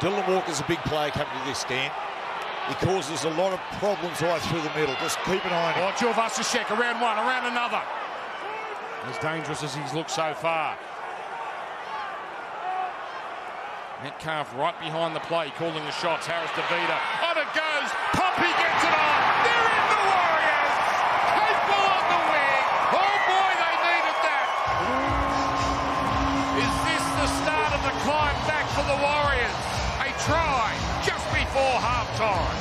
Dylan Walker's a big player coming to this stand. He causes a lot of problems right through the middle. Just keep an eye on him. Oh, Jovasicek, around one, around another. As dangerous as he's looked so far. Metcalf right behind the play, calling the shots. Harris DeVita. On it goes. Pompey gets it on. They're in the Warriors. Capel on the wing. Oh boy, they needed that. Is this the start of the climb back for the Warriors? A try just before half-time.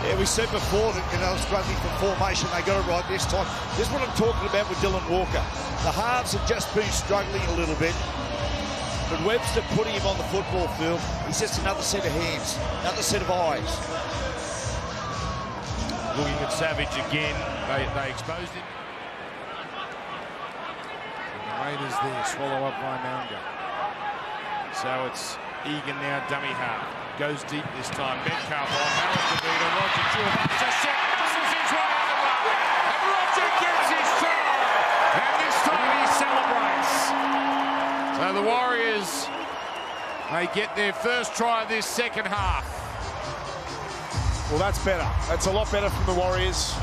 Yeah, we said before that, you know, struggling for formation. They got it right this time. This is what I'm talking about with Dylan Walker. The halves have just been struggling a little bit. But Webster putting him on the football field, he's just another set of hands, another set of eyes. Looking at Savage again. They exposed him. The Raiders there, swallow up by Manga. So it's Egan now, dummy half. Goes deep this time. Metcalf on Harris DeVita. Roger Jovasicek muscles his way out of the way. And Roger gets his try. And this time he celebrates. So the Warriors, they get their first try of this second half. Well, that's better. That's a lot better from the Warriors.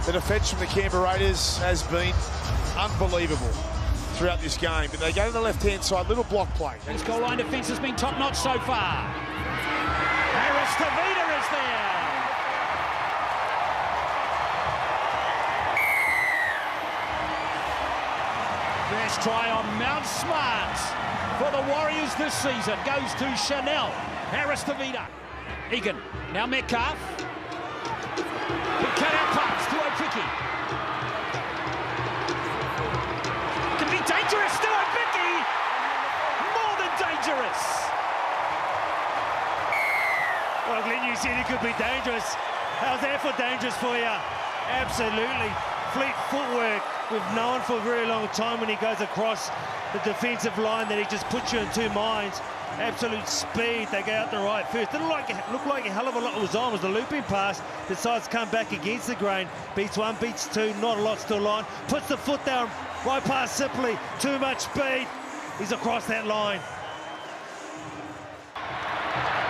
The defence from the Canberra Raiders has been unbelievable throughout this game. But they go to the left-hand side, little block play. His goal line defence has been top-notch so far. Harris DeVita is there. First try on Mount Smart for the Warriors this season goes to Chanel. Harris DeVita. Egan, now Metcalf. Good cut-out pass to O'Picky. Can be dangerous to O'Picky. More than dangerous. Well, Glenn, you said it could be dangerous. How's that for dangerous for you? Absolutely. Fleet footwork. We've known for a very long time when he goes across the defensive line that he just puts you in two minds. Absolute speed. They go out the right first. Didn't look like a hell of a lot was on. It was the looping pass. Decides to come back against the grain. Beats one, beats two. Not a lot still on. Puts the foot down. Right past Sipley. Too much speed. He's across that line.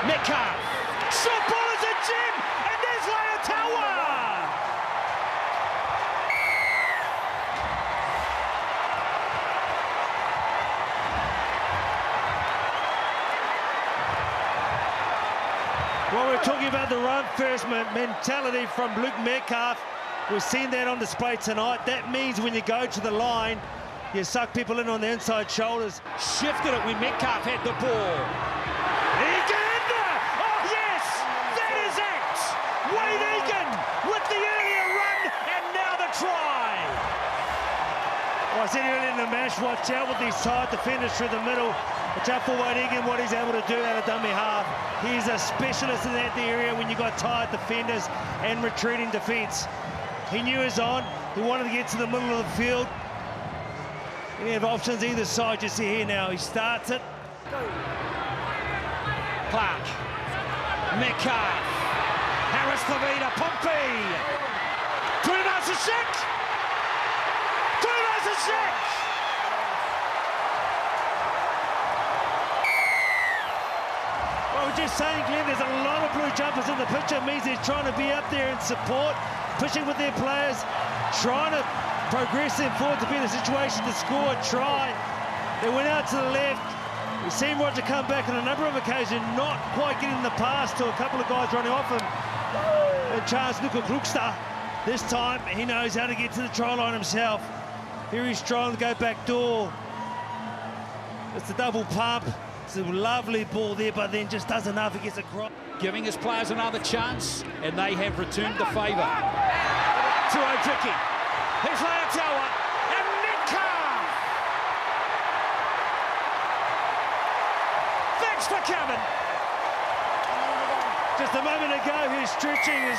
Metcalf. Short ball is a gem. And there's Leotawa. Well, we're talking about the run-first mentality from Luke Metcalf. We've seen that on display tonight. That means when you go to the line, you suck people in on the inside shoulders. Shifted it when Metcalf had the ball. Egan! Oh, yes! That is it! Wade Egan with the earlier run, and now the try! Well, I said earlier in the match, watch out with these tight defenders through the middle. Watch out for Wade Egan, what he's able to do out of dummy half. He's a specialist in that area when you've got tired defenders and retreating defence. He knew he was on. He wanted to get to the middle of the field. And he have options either side. You see here now. He starts it. Clark. Metcalf. Harris DeVita. Pompey. Jovasicek. Jovasicek. Well, we're just saying, Glenn, there's a lot of blue jumpers in the picture. It means they're trying to be up there in support, pushing with their players, trying to progress them forward to be in a situation to score a try. They went out to the left. We've seen Roger come back on a number of occasions, not quite getting the pass to a couple of guys running off him. And Charles Luka Krugster, this time he knows how to get to the try line himself. Here he's trying to go back door. It's a double pump. It's a lovely ball there, but then just does enough. He gets across. Giving his players another chance, and they have returned the favour. To O'Picky. Here's Leotawa and Metcalf. Thanks for coming. Just a moment ago, he's stretching his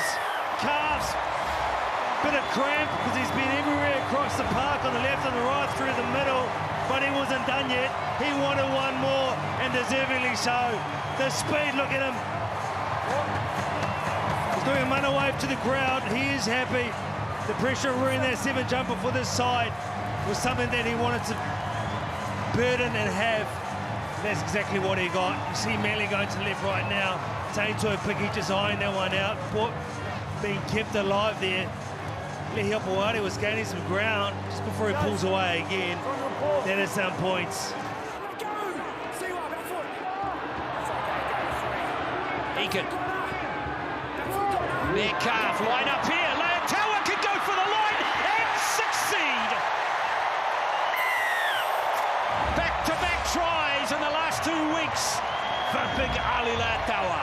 calves. Bit of cramp because he's been everywhere across the park on the left and the right through the middle, but he wasn't done yet. He wanted one more, and deservingly so. The speed, look at him. He's doing a runner wave to the crowd. He is happy. The pressure of wearing that 7 jumper for this side was something that he wanted to burden and have That's exactly what he got. You see Manly going to left right now. Taito Piki just eyeing that one out. Being kept alive there. Lehiopawari was gaining some ground just before he pulls away again. Then at some points. Egan. Metcalf, line up here. Leotawa can go for the line and succeed. Back-to-back tries in the last 2 weeks for big Ali Leotawa.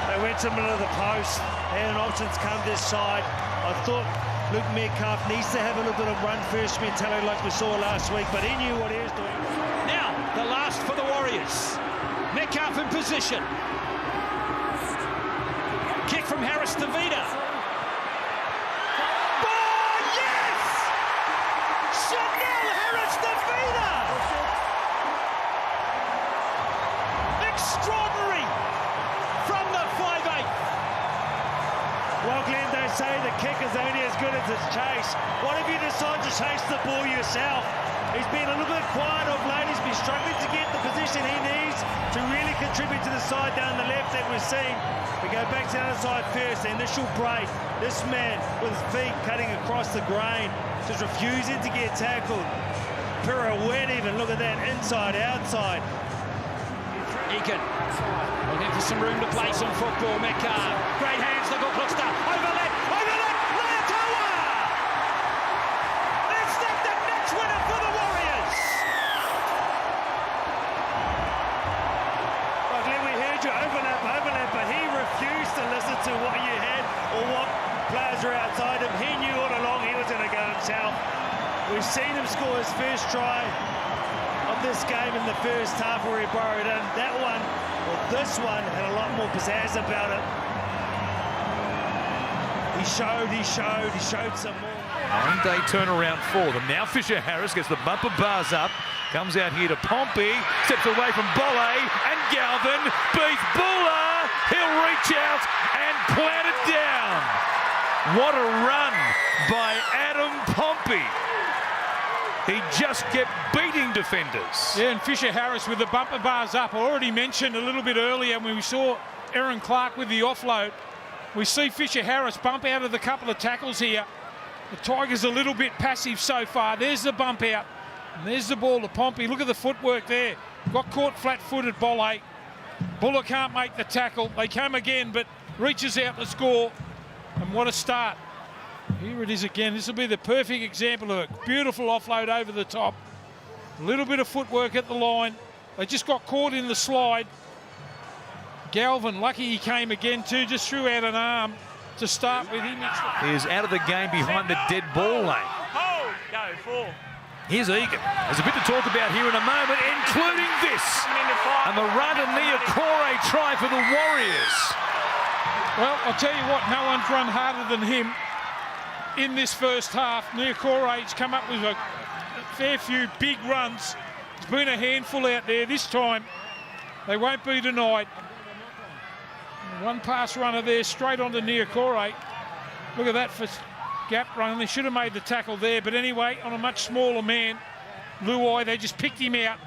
They went to the middle of the post, and options come this side. I thought Luke Metcalf needs to have a little bit of run-first mentality like we saw last week, but he knew what he was doing. Now, the last for the Warriors. Metcalf in position. Kick from Harris to Vida. Oh, yes! Chanel Harris to Vida! Extraordinary from the 5'8". Well, Glenn, they say the kick is only as good as its chase. What if you decide to chase the ball yourself? He's been a little bit quiet of late. He's been struggling to get the position he needs to really contribute to the side down the left that we're seeing. We go back to the other side first. The initial break. This man with his feet cutting across the grain, just refusing to get tackled. Pirouette even. Look at that. Inside, outside. Egan looking for some room to play some football. Metcalf, great hands, the good cluster. Overlap, Leotawa! Is that the match winner for the Warriors? Well, Glenn, we heard you overlap, but he refused to listen to what you had or what players are outside him. He knew all along he was going to go himself. We've seen him score his first try of this game in the first half where he borrowed in. That one, or this one, had a lot more pizzazz about it. He showed some more. 9-day turnaround for them. Now Fisher Harris gets the bumper bars up, comes out here to Pompey, steps away from Bolle, and Galvin beats Buller. He'll reach out and plant it down. What a run by Adam Pompey. He just kept beating defenders. Yeah, and Fisher Harris with the bumper bars up. I already mentioned a little bit earlier when we saw Aaron Clark with the offload. We see Fisher Harris bump out of the couple of tackles here. The Tigers a little bit passive so far. There's the bump out. And there's the ball to Pompey. Look at the footwork there. Got caught flat-footed, Bolle. Buller can't make the tackle. They come again, but reaches out to score. And what a start. Here it is again. This will be the perfect example of a beautiful offload over the top. A little bit of footwork at the line. They just got caught in the slide. Galvin, lucky he came again too, just threw out an arm to start with. He is out of the game behind the dead ball lane. Here's Egan. There's a bit to talk about here in a moment, including this. And the Rada Niokore try for the Warriors. Well, I'll tell you what, no one's run harder than him in this first half. Niakore's come up with a fair few big runs. It's been a handful out there this time. They won't be denied. One pass runner there straight onto Niokore. Look at that for gap run. They should have made the tackle there, but anyway, on a much smaller man, Luai, they just picked him out.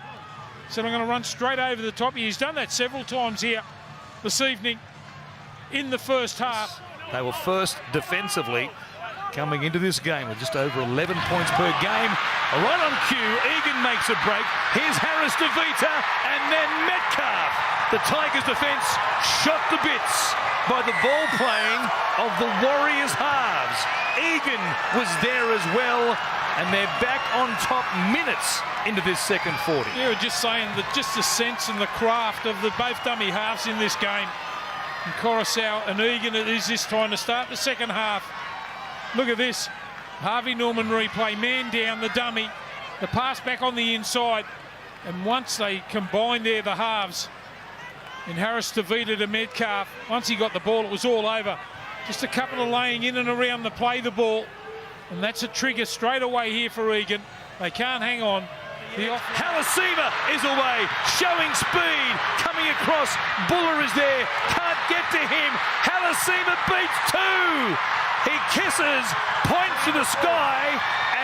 So I'm going to run straight over the top. He's done that several times here this evening in the first half. They were first defensively coming into this game with just over 11 points per game. Right on cue, Egan makes a break. Here's Harris to Vita, and then Metcalf. The Tigers' defence shot to bits by the ball playing of the Warriors halves. Egan was there as well, and they're back on top minutes into this second 40. Yeah, we're just saying that just the sense and the craft of the both dummy halves in this game. And Coruscant and Egan, it is this time to start the second half. Look at this. Harvey Norman replay, man down, the dummy. The pass back on the inside. And once they combined there, the halves, and Harris to Vida to Metcalf, once he got the ball, it was all over. Just a couple of laying in and around to play the ball. And that's a trigger straight away here for Egan. They can't hang on. Halasima is away, showing speed, coming across. Buller is there, can't get to him. Halasima beats two. He kisses, points to the sky,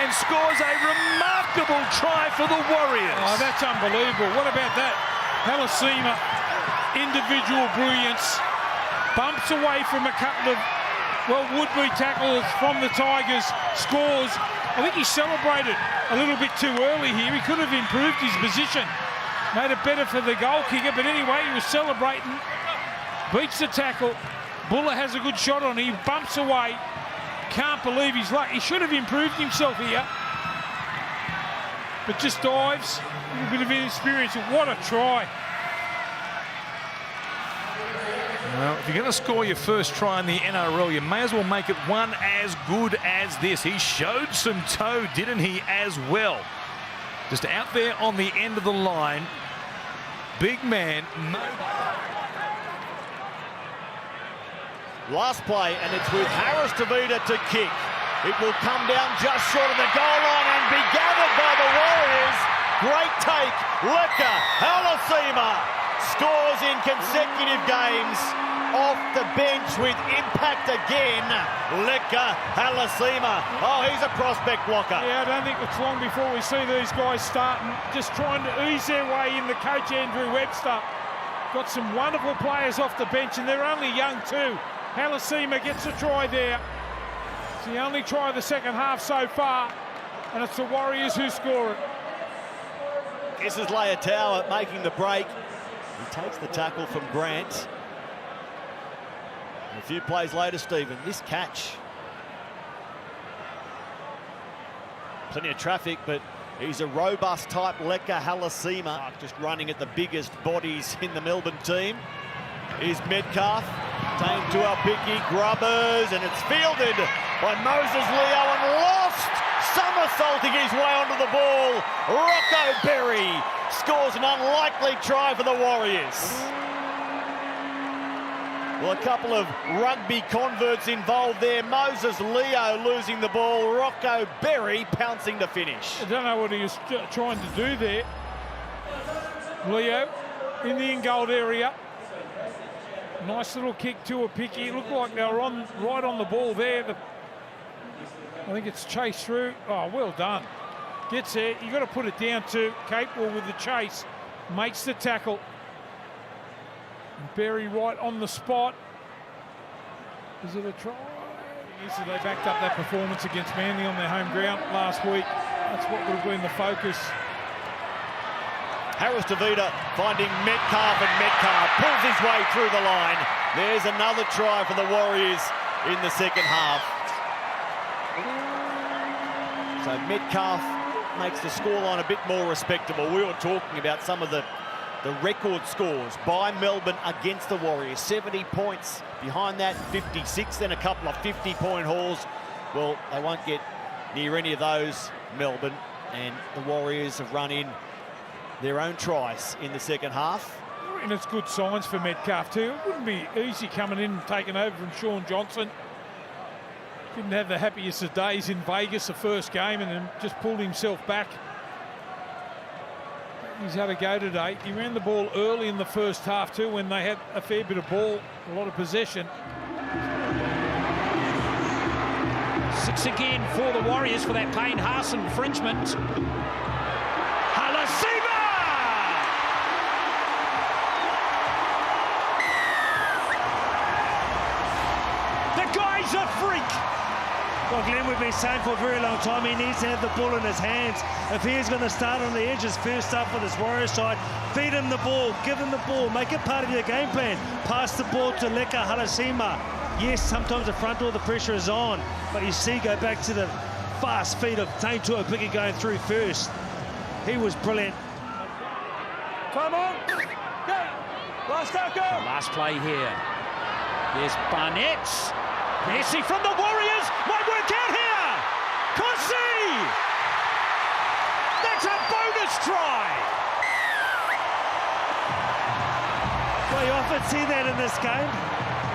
and scores a remarkable try for the Warriors. Oh, that's unbelievable. What about that? Halasima, individual brilliance, bumps away from a couple of, well, would-be tacklers from the Tigers, scores. I think he celebrated a little bit too early here. He could have improved his position, made it better for the goal kicker, but anyway, he was celebrating, beats the tackle. Buller has a good shot on him, bumps away. Can't believe he's luck. He should have improved himself here, but just dives. A little bit of inexperience. What a try. Well, if you're going to score your first try in the NRL, you may as well make it one as good as this. He showed some toe, didn't he, as well? Just out there on the end of the line. Big man. Last play, and it's with Harris Tavita to kick. It will come down just short of the goal line and be gathered by the Warriors. Great take. Leka Halasima scores in consecutive games. Off the bench with impact again. Leka Halasima. Oh, he's a prospect blocker. Yeah, I don't think it's long before we see these guys starting, just trying to ease their way in. The coach, Andrew Webster, got some wonderful players off the bench, and they're only young too. Halasima gets a try there. It's the only try of the second half so far, and it's the Warriors who score it. This is Leitao making the break. He takes the tackle from Grant. And a few plays later, Stephen, this catch. Plenty of traffic, but he's a robust type, Leka Halasima, just running at the biggest bodies in the Melbourne team. Here's Metcalf, tamed to Albicki, Grubbers, and it's fielded by Moses Leo and lost, somersaulting his way onto the ball. Rocco Berry scores an unlikely try for the Warriors. Well, a couple of rugby converts involved there. Moses Leo losing the ball, Rocco Berry pouncing to finish. I don't know what he was trying to do there. Leo in the in-goal area. Nice little kick to a picky. It looked like they were right on the ball there. I think it's chased through. Oh, well done. Gets there. You've got to put it down to capable with the chase. Makes the tackle. And Berry right on the spot. Is it a try? Yes, they backed up that performance against Manly on their home ground last week. That's what would have been the focus. Harris Tavita finding Metcalf, and Metcalf pulls his way through the line. There's another try for the Warriors in the second half. So Metcalf makes the scoreline a bit more respectable. We were talking about some of the record scores by Melbourne against the Warriors. 70 points. Behind that, 56, then a couple of 50-point hauls. Well, they won't get near any of those, Melbourne, and the Warriors have run in their own tries in the second half. And it's good signs for Metcalf too. It wouldn't be easy coming in and taking over from Sean Johnson. Didn't have the happiest of days in Vegas the first game, and then just pulled himself back. He's had a go today. He ran the ball early in the first half too, when they had a fair bit of ball, a lot of possession. 6 again for the Warriors for that Payne Haas infringement. Halasima! The guy's a freak! Well, Glenn, we've been saying for a very long time he needs to have the ball in his hands. If he is going to start on the edges first up for this Warriors side, feed him the ball, give him the ball, make it part of your game plan. Pass the ball to Leka Halasima. Yes, sometimes the front door, the pressure is on, but you see, go back to the fast feet of Tane Tuapiki going through first. He was brilliant. Come on, go! Last tackle! Last play here. There's Barnett. Messi from the Warriors. Might work out here. Kossi! That's a bonus try. Well, you often see that in this game,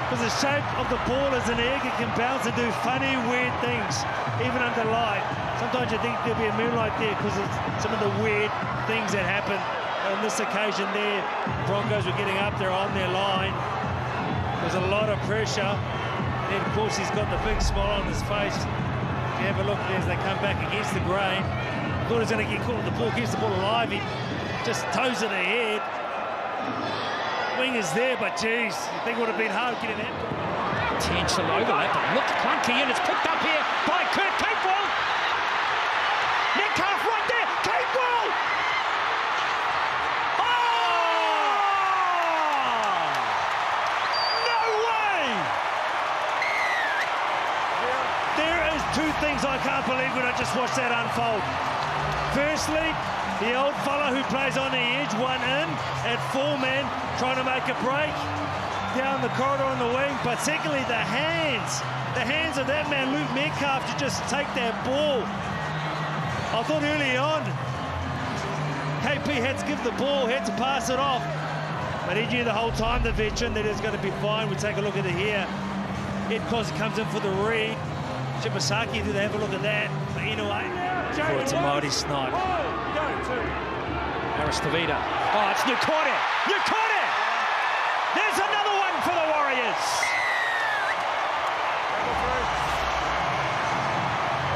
because the shape of the ball is an egg. It can bounce and do funny, weird things, even under light. Sometimes you think there'll be a moonlight there because of some of the weird things that happen. On this occasion there, Broncos were getting up there on their line. There's a lot of pressure. And of course, he's got the big smile on his face. you have a look as they come back against the grain. Thought he was going to get caught with the ball, keeps the ball alive. He just toes it ahead. Wing is there, but geez, you think it would have been hard getting that. Potential overlap, but look clunky, and it's picked up here by Kurt Capewell. Metcalf right there, Capewell! Two things I can't believe when I just watched that unfold. Firstly, the old fella who plays on the edge won in at 4-man, trying to make a break down the corridor on the wing. But secondly, the hands of that man, Luke Metcalf, to just take that ball. I thought early on, KP had to give the ball, had to pass it off. But he knew the whole time, the veteran, that it's going to be fine. We take a look at it here. Ed Cosy comes in for the read. Chimasaki, do they have a look at that? But anyway, it's a mighty snipe. Aristevida. Oh, it's Nukote. Nukote! There's another one for the Warriors.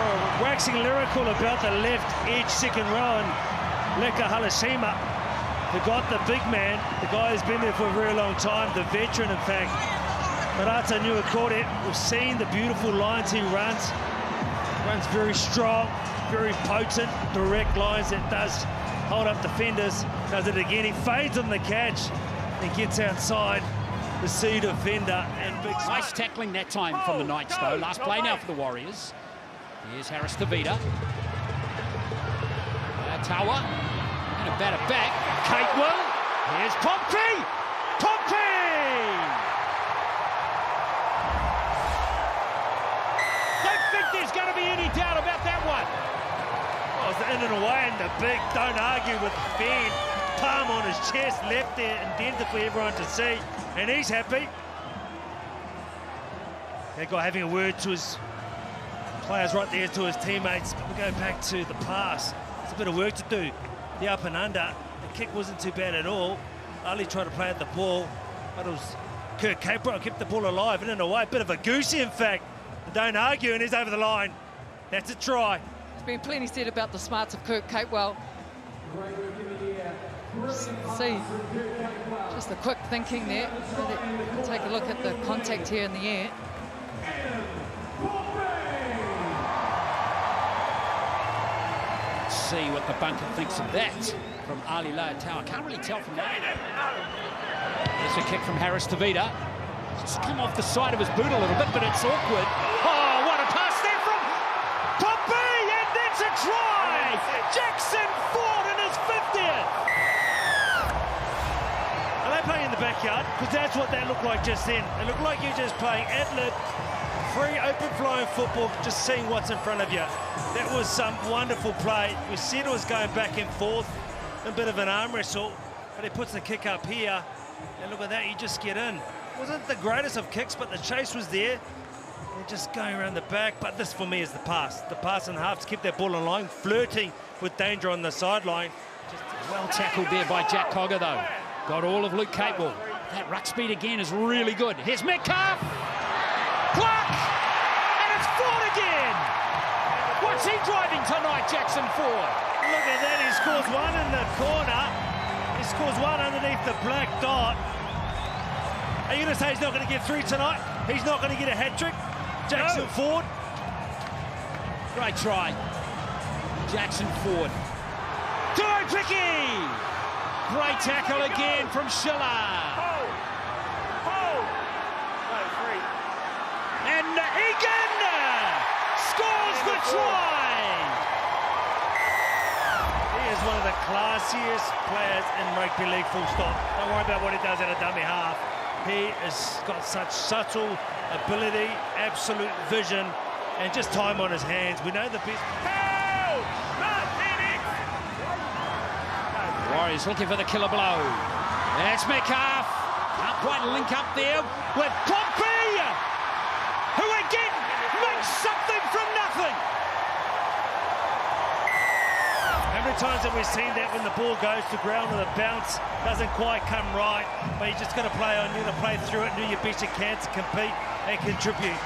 Oh, waxing lyrical about the left edge second row, and Leka Halasima, who got the big man, the guy who's been there for a very long time, the veteran, in fact. Marata Nukote, we've seen the beautiful lines he runs. Runs very strong, very potent, direct lines that does hold up defenders. Does it again, he fades on the catch and gets outside the C defender. And big nice tackling that time from the Knights, though. Last play now for the Warriors. Here's Aristevida. Tawa, and a batter back. Capewell. Here's Pompey. Pompey! There's going to be any doubt about that one. Well, it's in and away, and the big don't argue with Ben. Palm on his chest, left there, indented for everyone to see, and he's happy. That guy having a word to his players right there, to his teammates. But we go back to the pass. There's a bit of work to do. The up and under. The kick wasn't too bad at all. Ali tried to play at the ball, but it was Kurt Capewell kept the ball alive, and in a way, a bit of a goosey, in fact. Don't argue, and he's over the line. That's a try. There's been plenty said about the smarts of Kurt Capewell. See, just the quick thinking there. Take a look at the contact here in the air. Let's see what the bunker thinks of that from Ali Tower. Can't really tell from that. There's a kick from Aristevida. Just come off the side of his boot a little bit, but it's awkward. Oh, what a pass there from Pompey, and that's a try! Jackson Ford in his 50th! Are they playing in the backyard? Because that's what that looked like just then. It looked like you're just playing ad-lib, free, open-flowing football, just seeing what's in front of you. That was some wonderful play. We said it was going back and forth, a bit of an arm wrestle, but he puts the kick up here, and look at that, you just get in. Wasn't the greatest of kicks, but the chase was there. They're just going around the back, but this for me is the pass. The pass and half to keep that ball in line, flirting with danger on the sideline. Just well tackled there by Jack Cogger, though. Got all of Luke Capewell. That ruck speed again is really good. Here's Metcalf. Clark! And it's Ford again! What's he driving tonight, Jackson Ford? Look at that, he scores one in the corner. He scores one underneath the black dot. Are you going to say he's not going to get three tonight? He's not going to get a hat-trick? Jackson Ford? Great try. Jackson Ford. Too tricky! Great tackle again from Schiller. And Egan scores the try! He is one of the classiest players in rugby league, full stop. Don't worry about what he does at a dummy half. He has got such subtle ability, absolute vision, and just time on his hands. We know the best. Warriors looking for the killer blow. That's Metcalf. Can't quite link up there with Pompey, who again makes something from nothing. How many times have we seen that when the ball goes to ground with a bounce, doesn't quite come right, but you just got to play on, you got to play through it, do your best you can to compete and contribute.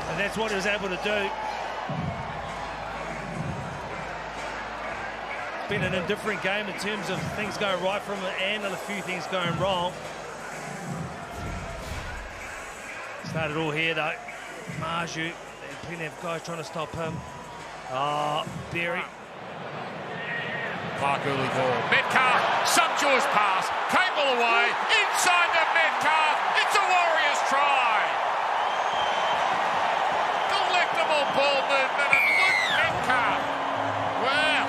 And that's what he was able to do. been an indifferent game in terms of things going right from the end and a few things going wrong. Started all here though. Marju, plenty of guys trying to stop him. Berry. Clark early ball. Metcalf, sumptuous pass, cable away, inside to Metcalf. It's a Warriors try. Delectable ball movement and Luke Metcalf. Well,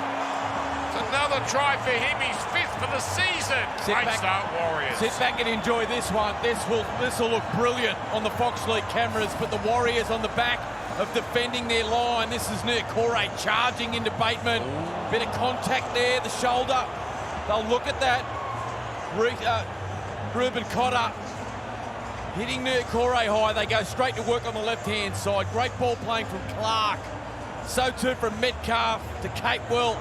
it's another try for him. He's 5th for the season. Great start, Warriors. Sit back and enjoy this one. This will look brilliant on the Fox League cameras, but the Warriors on the back of defending their line. This is Nurkore charging into Bateman. Bit of contact there, the shoulder. They'll look at that. Ruben Cotter hitting Nurkore high. They go straight to work on the left-hand side. Great ball playing from Clark. So too from Metcalf to Capewell,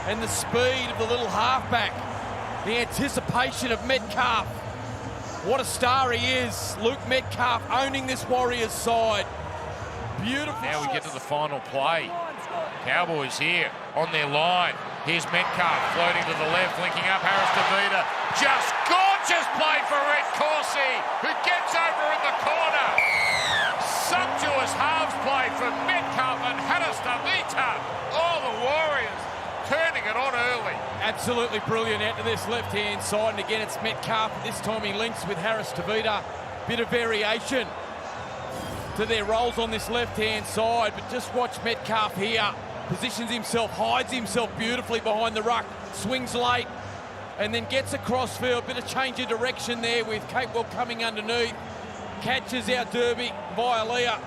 and the speed of the little halfback. The anticipation of Metcalf. What a star he is. Luke Metcalf owning this Warriors side. Beautiful. Now we get to the final play. Cowboys here on their line. Here's Metcalf floating to the left, linking up Harris DeVita. Just gorgeous play for Red Corsi, who gets over in the corner. Sumptuous halves play from Metcalf and Harris DeVita. Oh, the Warriors turning it on early. Absolutely brilliant out to this left-hand side. And again, it's Metcalf. This time he links with Harris DeVita. Bit of variation to their roles on this left-hand side, but just watch Metcalf here. Positions himself, hides himself beautifully behind the ruck, swings late, and then gets across field. Bit of change of direction there with Capewell coming underneath. Catches out Derby via Leah.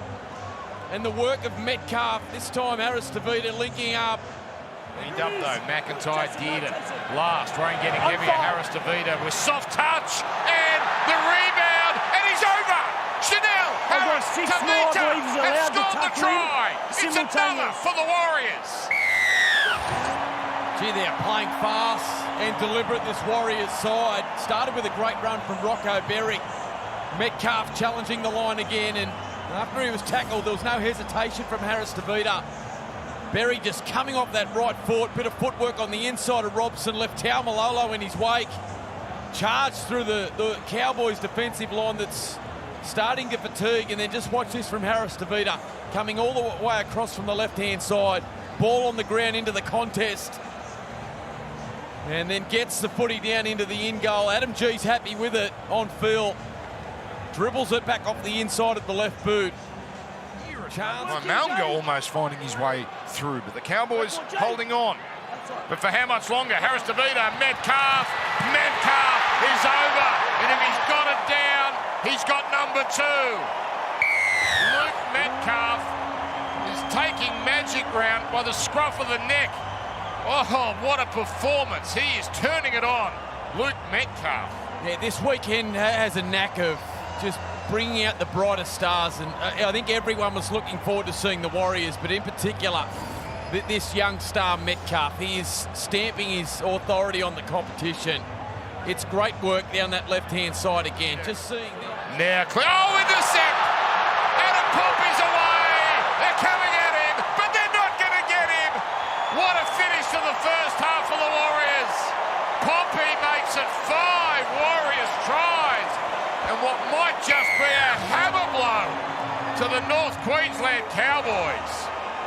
And the work of Metcalf, this time Harris DeVita linking up. Cleaned up though, McIntyre did it. Last, rain getting heavier, Harris DeVita with soft touch, and the rebound, and he's over! Chanel, Harris DeVita has scored the try! It's another for the Warriors! Gee, they're playing fast and deliberate, this Warriors side. Started with a great run from Rocco Berry. Metcalf challenging the line again, and after he was tackled, there was no hesitation from Harris DeVita. Berry just coming off that right foot, bit of footwork on the inside of Robson, left Taumalolo in his wake. Charged through the Cowboys defensive line that's starting to fatigue, and then just watch this from Harris DeVita, coming all the way across from the left-hand side. Ball on the ground into the contest. And then gets the footy down into the in goal. Adam G's happy with it on field. Dribbles it back off the inside of the left boot. Well, Malmgo almost finding his way through, but the Cowboys holding on. But for how much longer? Harris DeVita, Metcalf is over. And if he's got it down, he's got number 2. Luke Metcalf is taking magic round by the scruff of the neck. Oh, what a performance. He is turning it on. Luke Metcalf. Yeah, this weekend has a knack of just bringing out the brightest stars, and I think everyone was looking forward to seeing the Warriors, but in particular, this young star Metcalf. He is stamping his authority on the competition. It's great work down that left-hand side again. Just seeing that. Now, oh, intercept! Adam Pompey's away! They're coming at him, but they're not going to get him! What a finish to the first half for the Warriors! Pompey makes it 5 Warriors tries, and what might just be a hammer blow to the North Queensland Cowboys.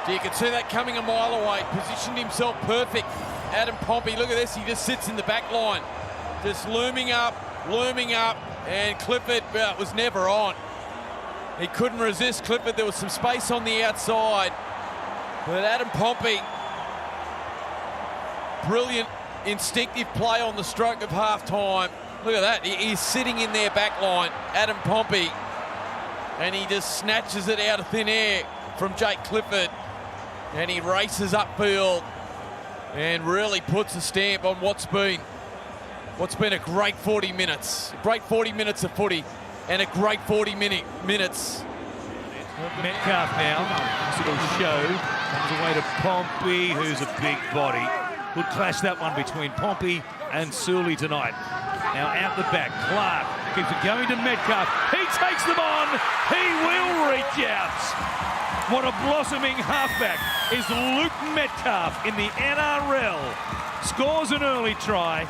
You can see that coming a mile away. Positioned himself perfect. Adam Pompey, look at this, he just sits in the back line. Just looming up, and Clifford was never on. He couldn't resist Clifford. There was some space on the outside. But Adam Pompey, brilliant instinctive play on the stroke of half-time. Look at that, he's sitting in their back line, Adam Pompey, and he just snatches it out of thin air from Jake Clifford, and he races upfield and really puts a stamp on what's been a great 40 minutes. Great 40 minutes of footy and a great 40 minutes. Metcalf now, nice little show, comes away to Pompey, who's a big body. Good clash that one between Pompey and Sully tonight. Now out the back, Clark keeps it going to Metcalf. He takes them on. He will reach out. What a blossoming halfback is Luke Metcalf in the NRL. Scores an early try.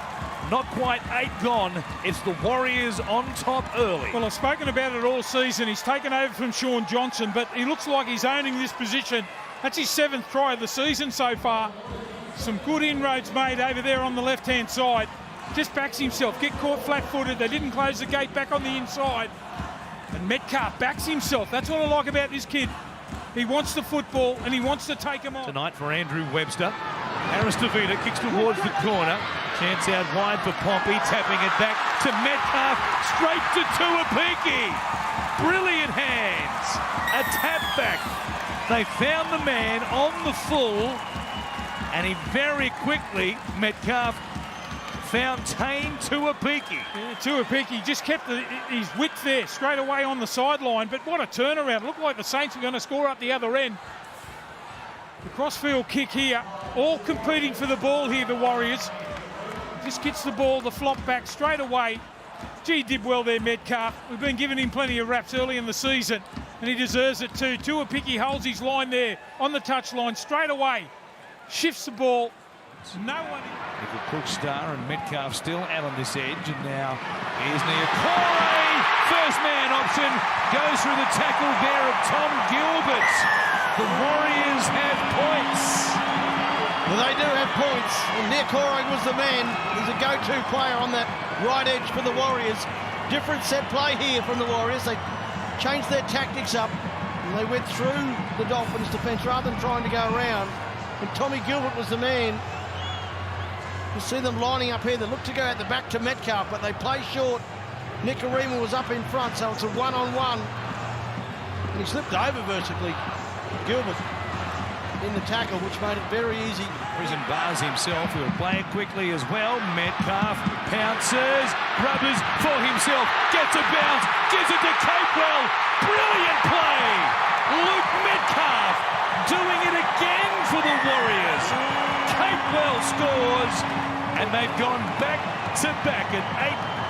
Not quite 8 gone. It's the Warriors on top early. Well, I've spoken about it all season. He's taken over from Sean Johnson, but he looks like he's owning this position. That's his 7th try of the season so far. Some good inroads made over there on the left-hand side. Just backs himself. Get caught flat-footed. They didn't close the gate back on the inside. And Metcalf backs himself. That's what I like about this kid. He wants the football and he wants to take him on. Tonight for Andrew Webster. Harris DeVita kicks towards the corner. Chance out wide for Pompey, tapping it back to Metcalf, straight to Tuapiki. Brilliant hands. A tap back. They found the man on the full, and he very quickly, Metcalf, found Tane Tuapiki. Yeah, Tuapiki just kept his width there, straight away on the sideline, but what a turnaround. Looked like the Saints were going to score up the other end. The crossfield kick here, all competing for the ball here, the Warriors. Just gets the ball, the flop back straight away. Gee, did well there, Metcalf. We've been giving him plenty of raps early in the season, and he deserves it too. Tuapiki holds his line there on the touchline straight away. Shifts the ball. No one. Nickel Cook star and Metcalf still out on this edge, and now here's Niokore. First man option goes through the tackle there of Tom Gilbert. The Warriors have points. Well, they do have points, and Niokore was the man. He's a go-to player on that right edge for the Warriors. Different set play here from the Warriors. They changed their tactics up, and they went through the Dolphins' defence rather than trying to go around. And Tommy Gilbert was the man. You see them lining up here. They look to go at the back to Metcalf, but they play short. Nikorima was up in front, so it's a one-on-one. And he slipped over vertically. Gilbert in the tackle, which made it very easy. Prison bars himself. He'll play it quickly as well. Metcalf pounces, rubbers for himself, gets a bounce, gives it to Capewell. Brilliant play. Luke Metcalf doing it again for the Warriors. Capewell scores, and they've gone back to back at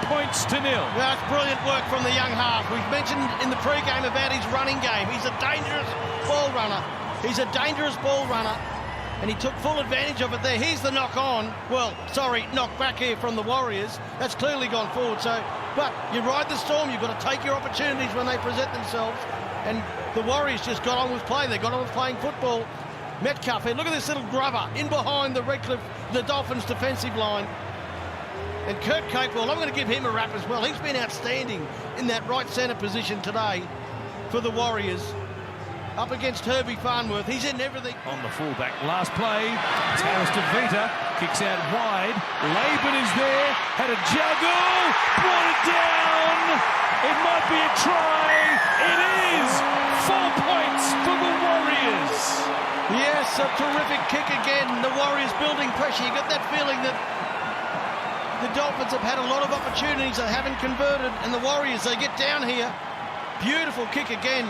8 points to 0. Well, that's brilliant work from the young half. We've mentioned in the pre-game about his running game. He's a dangerous ball runner. He's a dangerous ball runner, and he took full advantage of it there. Here's the knock on. Well, sorry, knock back here from the Warriors. That's clearly gone forward. So, but you ride the storm. You've got to take your opportunities when they present themselves. And the Warriors just got on with play. They got on with playing football. Metcalf here. Look at this little grubber in behind the the Dolphins' defensive line. And Kurt Capewell, I'm going to give him a rap as well. He's been outstanding in that right centre position today for the Warriors. Up against Herbie Farnworth. He's in everything. On the fullback. Last play. Harris DeVita kicks out wide. Laban is there. Had a juggle. Brought it down. It might be a try. It is. 4 points for the Warriors. Yes, a terrific kick again. The Warriors building pressure. You got that feeling that the Dolphins have had a lot of opportunities they haven't converted. And the Warriors, they get down here. Beautiful kick again.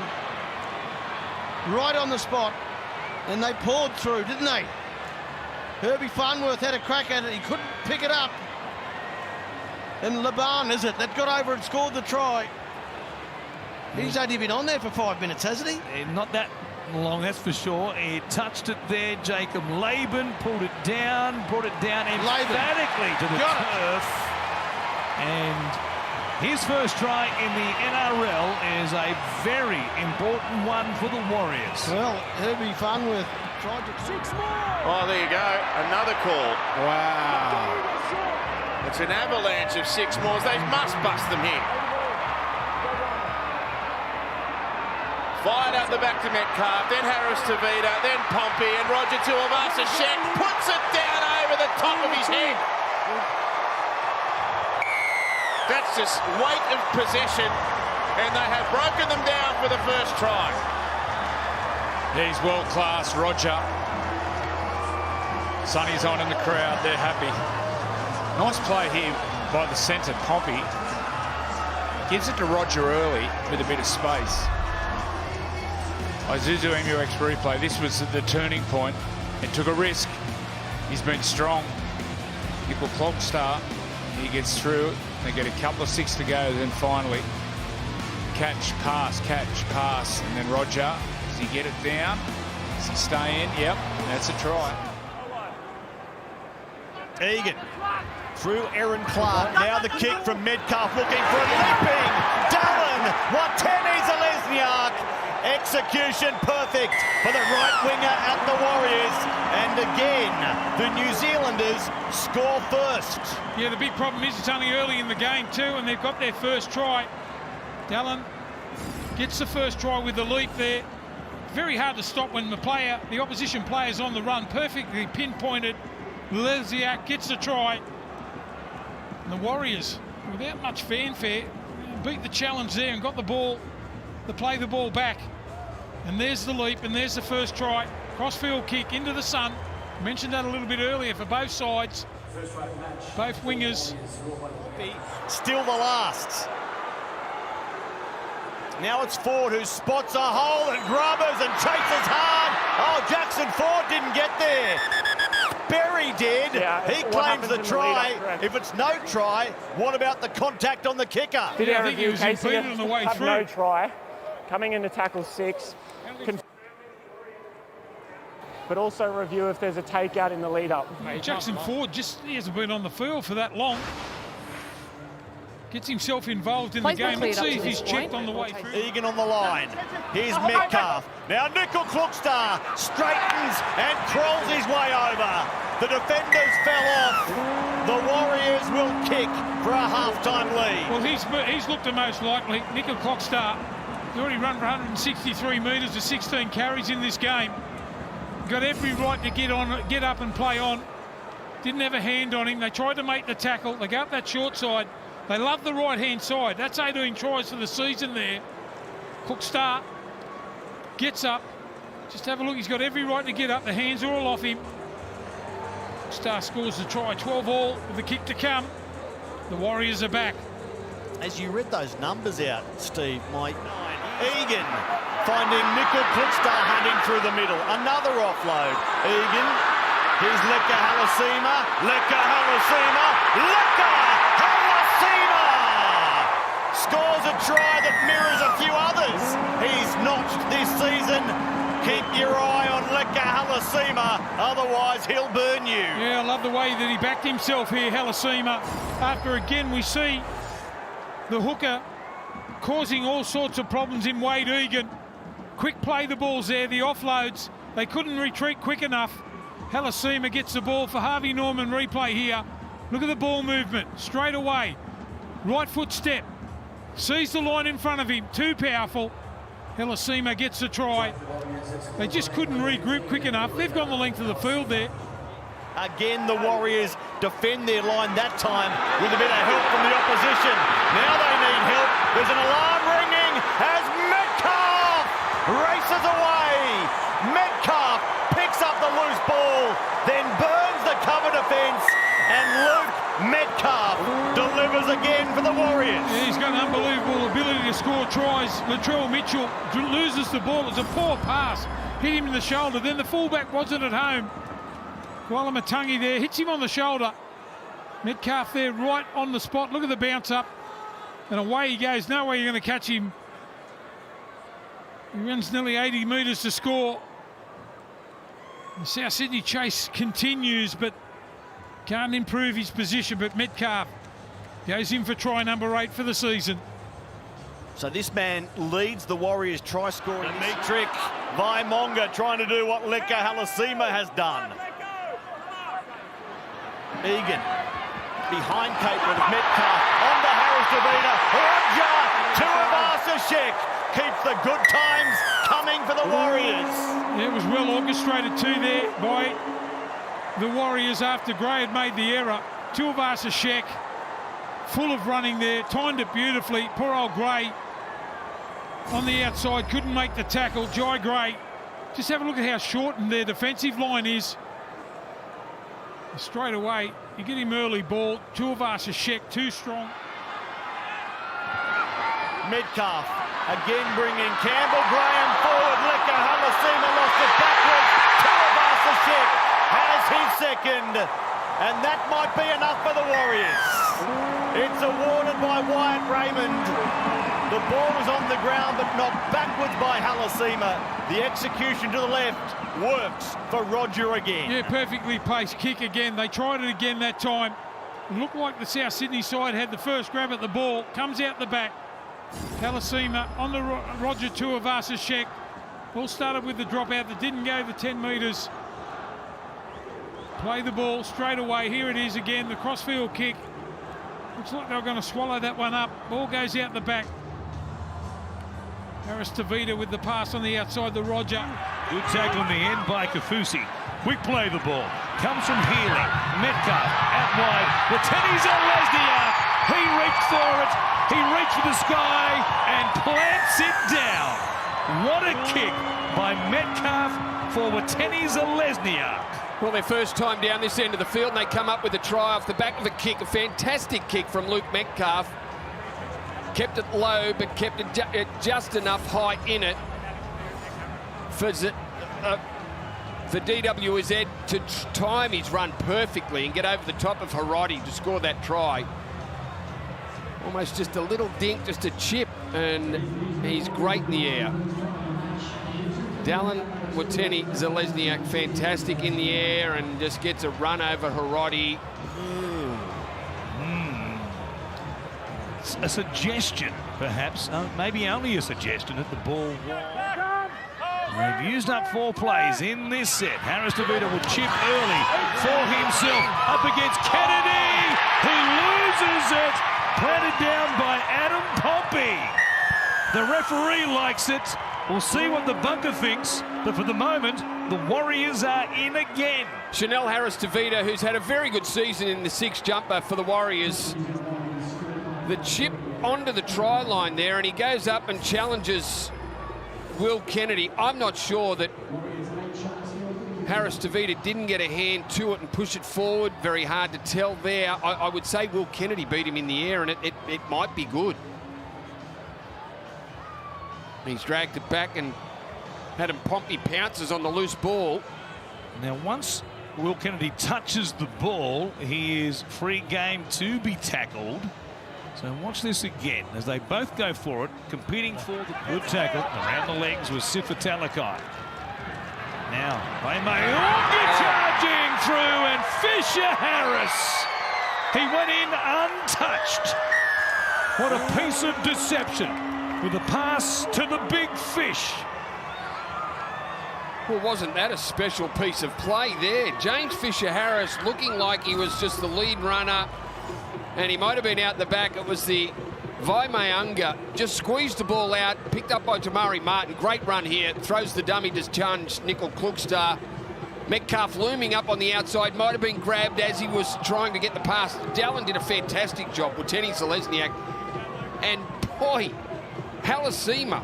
Right on the spot, and they poured through, didn't they? Herbie Farnworth had a crack at it. He couldn't pick it up. And Laban, is it, that got over and scored the try. He's only been on there for 5 minutes, hasn't he? Not that long, that's for sure. He touched it there. Jacob Laban pulled it down, brought it down emphatically to the turf. And his first try in the NRL is a very important one for the Warriors. Well, Herbie Farnworth tried to... 6 more! Oh, there you go. Another call. Wow. It's an avalanche of 6 more. They must bust them here. Fired out the back to Metcalf, then Harris DeVita, then Pompey, and Roger Tuivasa-Sheck puts it down over the top of his head. That's just weight of possession, and they have broken them down for the first try. He's world class, Roger. Sonny's on in the crowd, they're happy. Nice play here by the centre, Pompey. Gives it to Roger early with a bit of space. Isuzu MUX replay, this was the turning point. It took a risk. He's been strong. Nickel Clog star. He gets through. They get a couple of 6 to go. Then finally, catch, pass, and then Roger. he get it down? Does he stay in? Yep, that's a try. Egan through Aaron Clark. Now the kick from Metcalf looking for a leaping Dallin. Watene Zelezniak. Execution perfect for the right winger at the Warriors. And again, the New Zealanders score first. Yeah, the big problem is it's only early in the game too, and they've got their first try. Dallin gets the first try with the leap there. Very hard to stop when the opposition player's on the run. Perfectly pinpointed. Zelezniak gets the try. And the Warriors, without much fanfare, beat the challenge there and got the ball to play the ball back. And there's the leap, and there's the first try. Crossfield kick into the sun. Mentioned that a little bit earlier for both sides. Both wingers. Still the last. Now it's Ford who spots a hole and grubbers and chases hard. Oh, Jackson Ford didn't get there. Berry did. Yeah, he claims the try. If it's no try, what about the contact on the kicker? Yeah, I think he was impeded on the way through. No try. Coming into tackle 6. But also review if there's a takeout in the lead-up. Jackson Ford he hasn't been on the field for that long. Gets himself involved in the game. Let's see if he's checked on the way through. Egan on the line. Here's Metcalf. Now Nickel Klukstar straightens and crawls his way over. The defenders fell off. The Warriors will kick for a half-time lead. Well, he's looked the most likely. Nickel Klukstar, he's already run for 163 metres to 16 carries in this game. Got every right to get up and play on. Didn't have a hand on him. They tried to make the tackle. They go up that short side. They love the right-hand side. That's 18 tries for the season there. Klukstar gets up. Just have a look. He's got every right to get up. The hands are all off him. Klukstar scores the try. 12-all with the kick to come. The Warriors are back. As you read those numbers out, Steve, Mike, Egan finding Nickel Klukstar hunting through the middle. Another offload. Egan. Here's Leka Halasima. Leka Halasima. Leka Halasima scores a try that mirrors a few others he's notched this season. Keep your eye on Leka Halasima, otherwise he'll burn you. Yeah, I love the way that he backed himself here, Halasima. After again we see the hooker causing all sorts of problems in Wade Egan. Quick play the balls there, the offloads. They couldn't retreat quick enough. Halasima gets the ball for Harvey Norman replay here. Look at the ball movement, straight away. Right foot step. Sees the line in front of him, too powerful. Halasima gets the try. They just couldn't regroup quick enough. They've gone the length of the field there. Again, the Warriors defend their line that time with a bit of help from the opposition. Now they need help. There's an alarm ringing as Metcalf races away. Metcalf picks up the loose ball, then burns the cover defence, and Luke Metcalf delivers again for the Warriors. Yeah, he's got an unbelievable ability to score tries. Latrell Mitchell loses the ball. It's a poor pass. Hit him in the shoulder. Then the fullback wasn't at home. Kuala there hits him on the shoulder. Metcalf there right on the spot. Look at the bounce up. And away he goes. No way you're going to catch him. He runs nearly 80 metres to score. The South Sydney chase continues, but can't improve his position. But Metcalf goes in for try number 8 for the season. So this man leads the Warriors try scoring. Dimitri Vaimonga trying to do what Leka Halasima has done. Egan behind Capeland, Metcalf on to Harris Davida. Roger Tuivasa-Sheck keeps the good times coming for the Warriors. Yeah, it was well orchestrated too there by the Warriors after Gray had made the error. Tuivasa-Sheck full of running there, timed it beautifully. Poor old Gray on the outside, couldn't make the tackle. Jai Gray, just have a look at how shortened their defensive line is. Straight away, you get him early ball. Tuivasa-Sheck too strong. Metcalf again bringing Campbell Graham forward. Leka Halasima lost it backwards. Tuivasa-Sheck has his second, and that might be enough for the Warriors. It's awarded by Wyatt Raymond. The ball was on the ground, but knocked backwards by Halasima. The execution to the left works for Roger again. Yeah, perfectly placed kick again. They tried it again that time. It looked like the South Sydney side had the first grab at the ball. Comes out the back. Halasima on the Roger Tuivasa-Sheck. All started with the dropout that didn't go the 10 metres. Play the ball straight away. Here it is again, the crossfield kick. Looks like they're going to swallow that one up. Ball goes out the back. Harris-Tavita with the pass on the outside, the Roger. Good tackle in the end by Kafusi. Quick play the ball. Comes from Healy. Metcalf out wide. Wateni's Lesniak. He reached for it. He reached for the sky and plants it down. What a kick by Metcalf for Wateni's Lesniak. Well, their first time down this end of the field, and they come up with a try off the back of a kick. A fantastic kick from Luke Metcalf. Kept it low, but kept it just enough height in it for DWZ to time his run perfectly and get over the top of Harati to score that try. Almost just a little dink, just a chip, and he's great in the air. Dallin Wateni-Zelezniak, fantastic in the air and just gets a run over Harati. A suggestion, perhaps, maybe only a suggestion that the ball. They've used up 4 plays in this set. Harris-Tavita will chip early for himself up against Kennedy, who loses it, planted down by Adam Pompey. The referee likes it. We'll see what the bunker thinks, but for the moment, the Warriors are in again. Chanel Harris-Tavita, who's had a very good season in the 6 jumper for the Warriors. The chip onto the try line there, and he goes up and challenges Will Kennedy. I'm not sure that Harris-Tavita didn't get a hand to it and push it forward. Very hard to tell there. I would say Will Kennedy beat him in the air, and it might be good. He's dragged it back and Adam Pompey pounces on the loose ball. Now, once Will Kennedy touches the ball, he is free game to be tackled. So watch this again as they both go for it, competing for the good tackle. Around the legs was Sifa Talakai. Now, Mayunga charging through, and Fisher Harris. He went in untouched. What a piece of deception with a pass to the big fish. Well, wasn't that a special piece of play there? James Fisher Harris looking like he was just the lead runner, and he might have been out the back. It was the Vaimayunga, just squeezed the ball out, picked up by Tamari Martin. Great run here, throws the dummy to Chunj, Nickel Klukstar. Metcalf looming up on the outside, might have been grabbed as he was trying to get the pass. Dallin did a fantastic job with Wateni-Zelezniak. And boy, Halasima.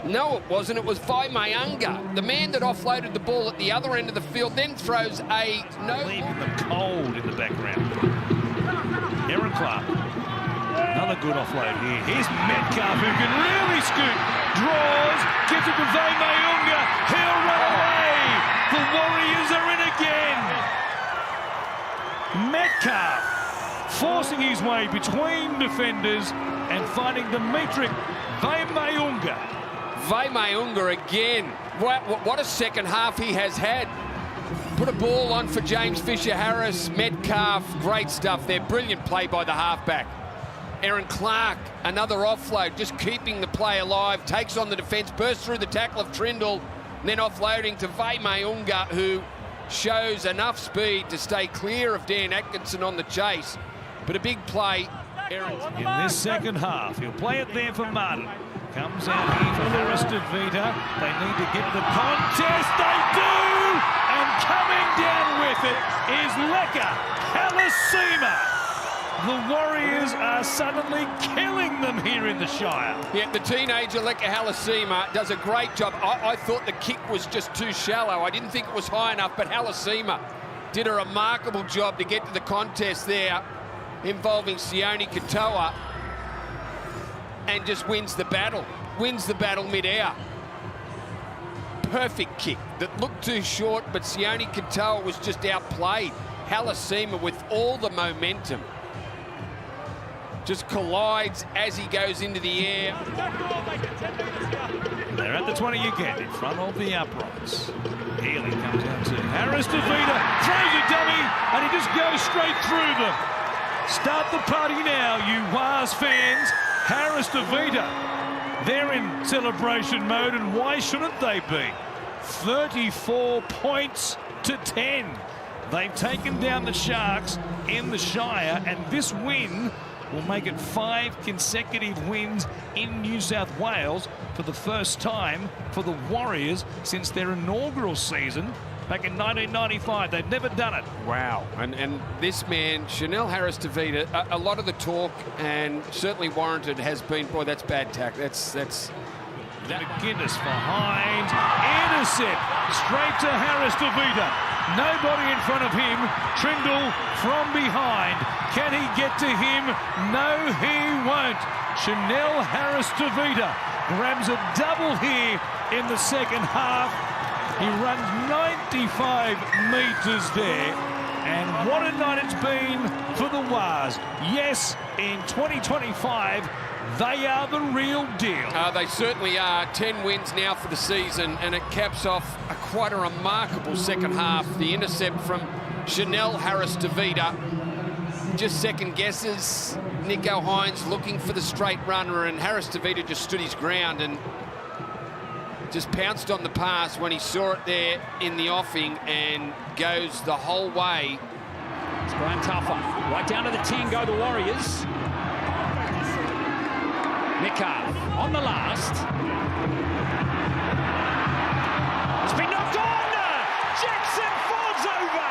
No, it wasn't. It was Vaimayunga, the man that offloaded the ball at the other end of the field, then throws a no. Leaving them cold in the background. Aaron Clark. Another good offload here. Here's Metcalf, who can really scoot. Draws, gives it to Vaimayunga. He'll run away. The Warriors are in again. Metcalf forcing his way between defenders and finding the metric Vaimayunga. Vaimayunga again. What a second half he has had. Put a ball on for James Fisher Harris. Metcalf, great stuff there. Brilliant play by the halfback. Aaron Clark, another offload, just keeping the play alive. Takes on the defence, bursts through the tackle of Trindle, and then offloading to Vaimayunga, who shows enough speed to stay clear of Dan Atkinson on the chase. But a big play. In this second half, he'll play it there for Martin. Comes out here for Harris-Tavita. They need to get the contest. They do! And coming down with it is Leka Halasima. The Warriors are suddenly killing them here in the Shire. Yeah, the teenager Leka Halasima does a great job. I thought the kick was just too shallow. I didn't think it was high enough, but Halasima did a remarkable job to get to the contest there, involving Sione Katoa, and just wins the battle mid-air. Perfect kick that looked too short, but Sione Katoa was just outplayed. Halasima with all the momentum just collides as he goes into the air. They're at the 20 again, in front of the uprights. Healy comes down to Harris to Vita, throws a dummy, and he just goes straight through them. Start the party now, you Wars fans. Harris to Vita. They're in celebration mode, and why shouldn't they be? 34 points to 10. They've taken down the Sharks in the Shire, and this win will make it 5 consecutive wins in New South Wales for the first time for the Warriors since their inaugural season back in 1995. They've never done it. Wow. And this man, Chanel Harris-Tavita, a lot of the talk, and certainly warranted, has been, boy, that's bad tack. That's McGuinness behind, intercept, straight to Harris-Tavita. Nobody in front of him. Trindle from behind. Can he get to him? No, he won't. Chanel Harris-Tavita grabs a double here in the second half. He runs 95 metres there. And what a night it's been for the Wars. Yes, in 2025, they are the real deal. They certainly are. 10 wins now for the season, and it caps off quite a remarkable second half. The intercept from Chanel Harris-Tavita. Just second guesses. Nico Hines looking for the straight runner, and Harris-Tavita just stood his ground and just pounced on the pass when he saw it there in the offing and goes the whole way. It's Graham Tuffer. Right down to the 10 go the Warriors. Metcalf on the last. It's been knocked on! Jackson falls over!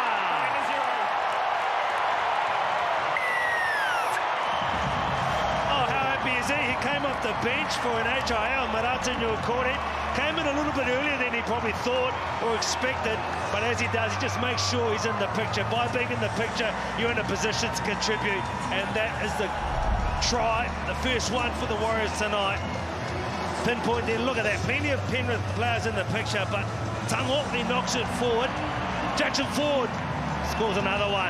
Oh, how happy is he? He came off the bench for an HIL. Marata Nuakore came in a little bit earlier than he probably thought or expected, but as he does, he just makes sure he's in the picture. By being in the picture, you're in a position to contribute, and that is the try, the first one for the Warriors tonight. Pinpoint there, look at that. Plenty of Penrith players in the picture, but Tangokni knocks it forward. Jackson Ford scores another one.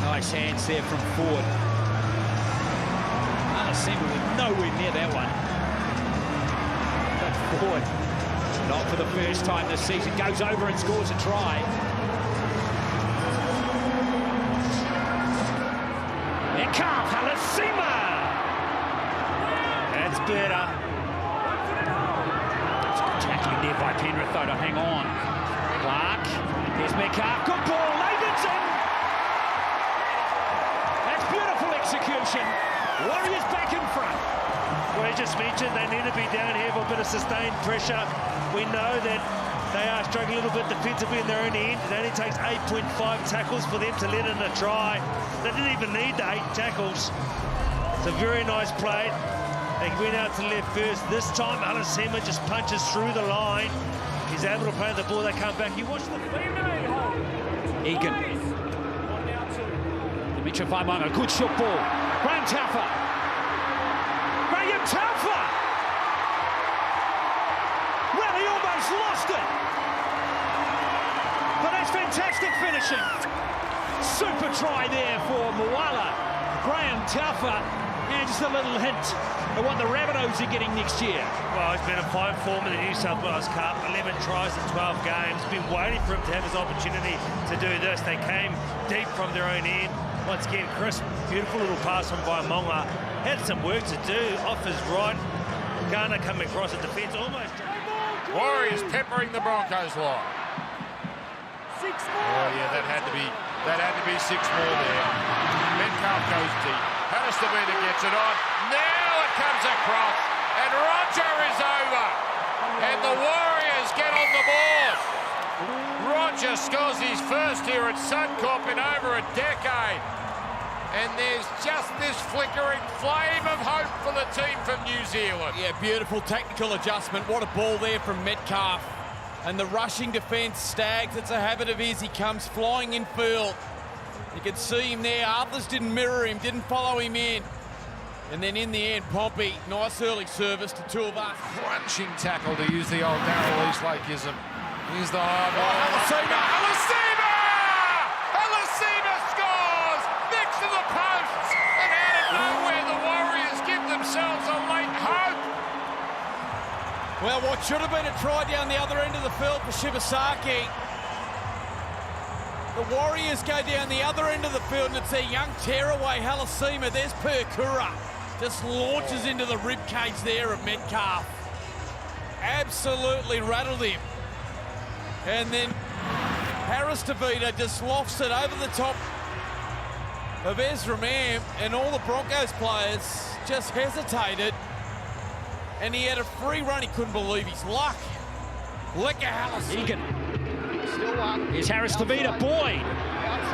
Nice hands there from Ford. Alasima was nowhere near that one. But Ford, not for the first time this season, goes over and scores a try. Metcalf, Alasima! That's better. It's good tackling there by Penrith, though, to hang on. Clark, there's Metcalf, good ball, Davidson! That's beautiful execution. Warriors back in front. Well, I just mentioned they need to be down here for a bit of sustained pressure. We know that they are struggling a little bit defensively in their own end. It only takes 8.5 tackles for them to let in a try. They didn't even need the 8 tackles. It's a very nice play. They went out to left first. This time, Alasima just punches through the line. He's able to play the ball. They come back. You watch the... Egan. Dimitri Faimanga, good shot ball. Graham Tuffer. Graham Tuffer! Well, he almost lost it. But that's fantastic finishing. Super try there for Moala. Graham Tuffer. And just a little hint at what the Rabbitohs are getting next year. Well, he's been a fine form in the New South Wales Cup. 11 tries in 12 games. Been waiting for him to have his opportunity to do this. They came deep from their own end. Once again, Chris, beautiful little pass from Vaimonga. Had some work to do off his right. Garner coming across the defence almost. Warriors peppering the Broncos line. 6 more. Oh yeah, that had to be 6 more there. Metcalf goes deep. Harris-Tavita gets it on. Now it comes across, and Roger is over, and the Warriors get on the board. Roger scores his first here at Suncorp in over a decade. And there's just this flickering flame of hope for the team from New Zealand. Yeah, beautiful technical adjustment. What a ball there from Metcalf. And the rushing defence, Staggs, it's a habit of his. He comes flying in field. You can see him there. Others didn't mirror him, didn't follow him in. And then in the end, Pompey, nice early service to two of us. Crunching tackle, to use the old Darryl Eastlakeism. Here's the high ball. Alasima! Alasima Well, what should have been a try down the other end of the field for Shibasaki. The Warriors go down the other end of the field, and it's their young tearaway, Halasima. There's Perkura. Just launches into the ribcage there of Metcalf. Absolutely rattled him. And then Harris DeVita just lofts it over the top of Ezra Mam, and all the Broncos players just hesitated. And he had a free run. He couldn't believe his luck. Leka Halasima. Egan. Here's Harris DeVita. Boyd.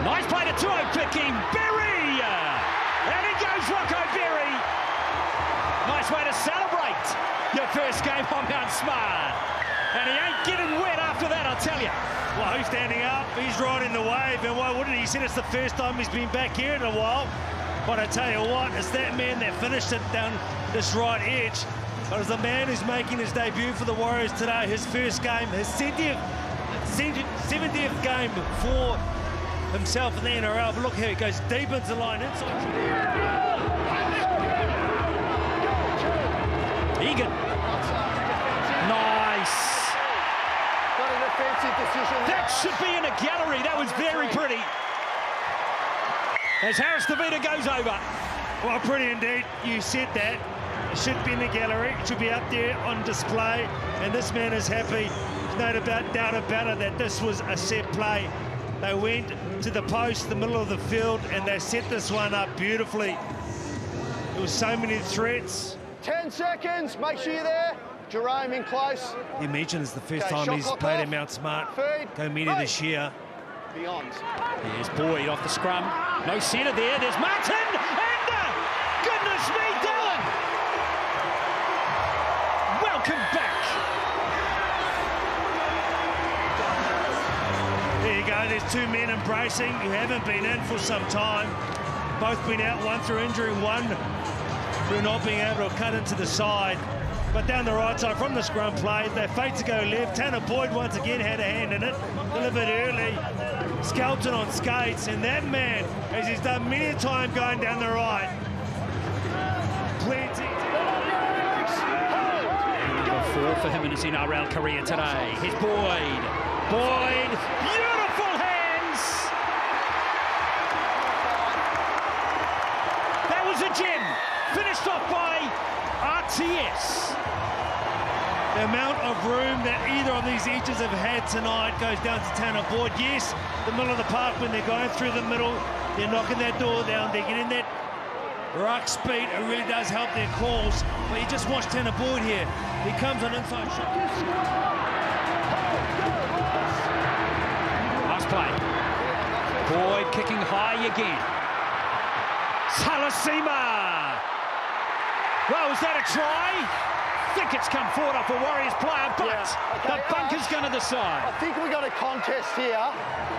Nice play to Tuo picking. Berry. And in goes Rocco Berry. Nice way to celebrate your first game on Mount Smart. And he ain't getting wet after that, I'll tell you. Well, he's standing up. He's riding the wave. And why wouldn't he? He said it's the first time he's been back here in a while. But I tell you what, it's that man that finished it down this right edge. But as the man who's making his debut for the Warriors today, his first game, his 70th game for himself in the NRL. But look how he goes deep into the line. Egan. Nice. What a defensive decision. That should be in a gallery. That was very pretty. As Harris DeVita goes over. Well, pretty indeed. You said that. It should be in the gallery. It should be up there on display. And this man is happy. There's no doubt about it that this was a set play. They went to the post, the middle of the field, and they set this one up beautifully. There was so many threats. 10 seconds. Make sure you're there. Jerome in close. You mentioned it's the first Okay, time he's shot played clock at Mount Smart. Feed. Go media this year. Beyond. There's Boyd off the scrum. No centre there. There's Martin. And goodness me, Dylan. Welcome back. There you go. There's two men embracing who haven't been in for some time. Both been out, one through injury, one through not being able to cut into the side. But down the right side from the scrum play, they fake to go left. Tanner Boyd once again had a hand in it, delivered early. Skelton on skates, and that man, as he's done many a time going down the right, plenty. Number 4 for him in his NRL career today. Here's Boyd. Boyd, beautiful hands. That was a gem. Finished off by RTS. The amount of room that either of these edges have had tonight goes down to Tanner Boyd. Yes, the middle of the park when they're going through the middle, they're knocking that door down, they're getting that ruck speed. It really does help their calls. But you just watch Tanner Boyd here. He comes on inside shot. Nice play. Boyd kicking high again. Halasima. Well, was that a try? I think it's come forward off a Warriors player, but the bunker's going to decide. I think we got a contest here,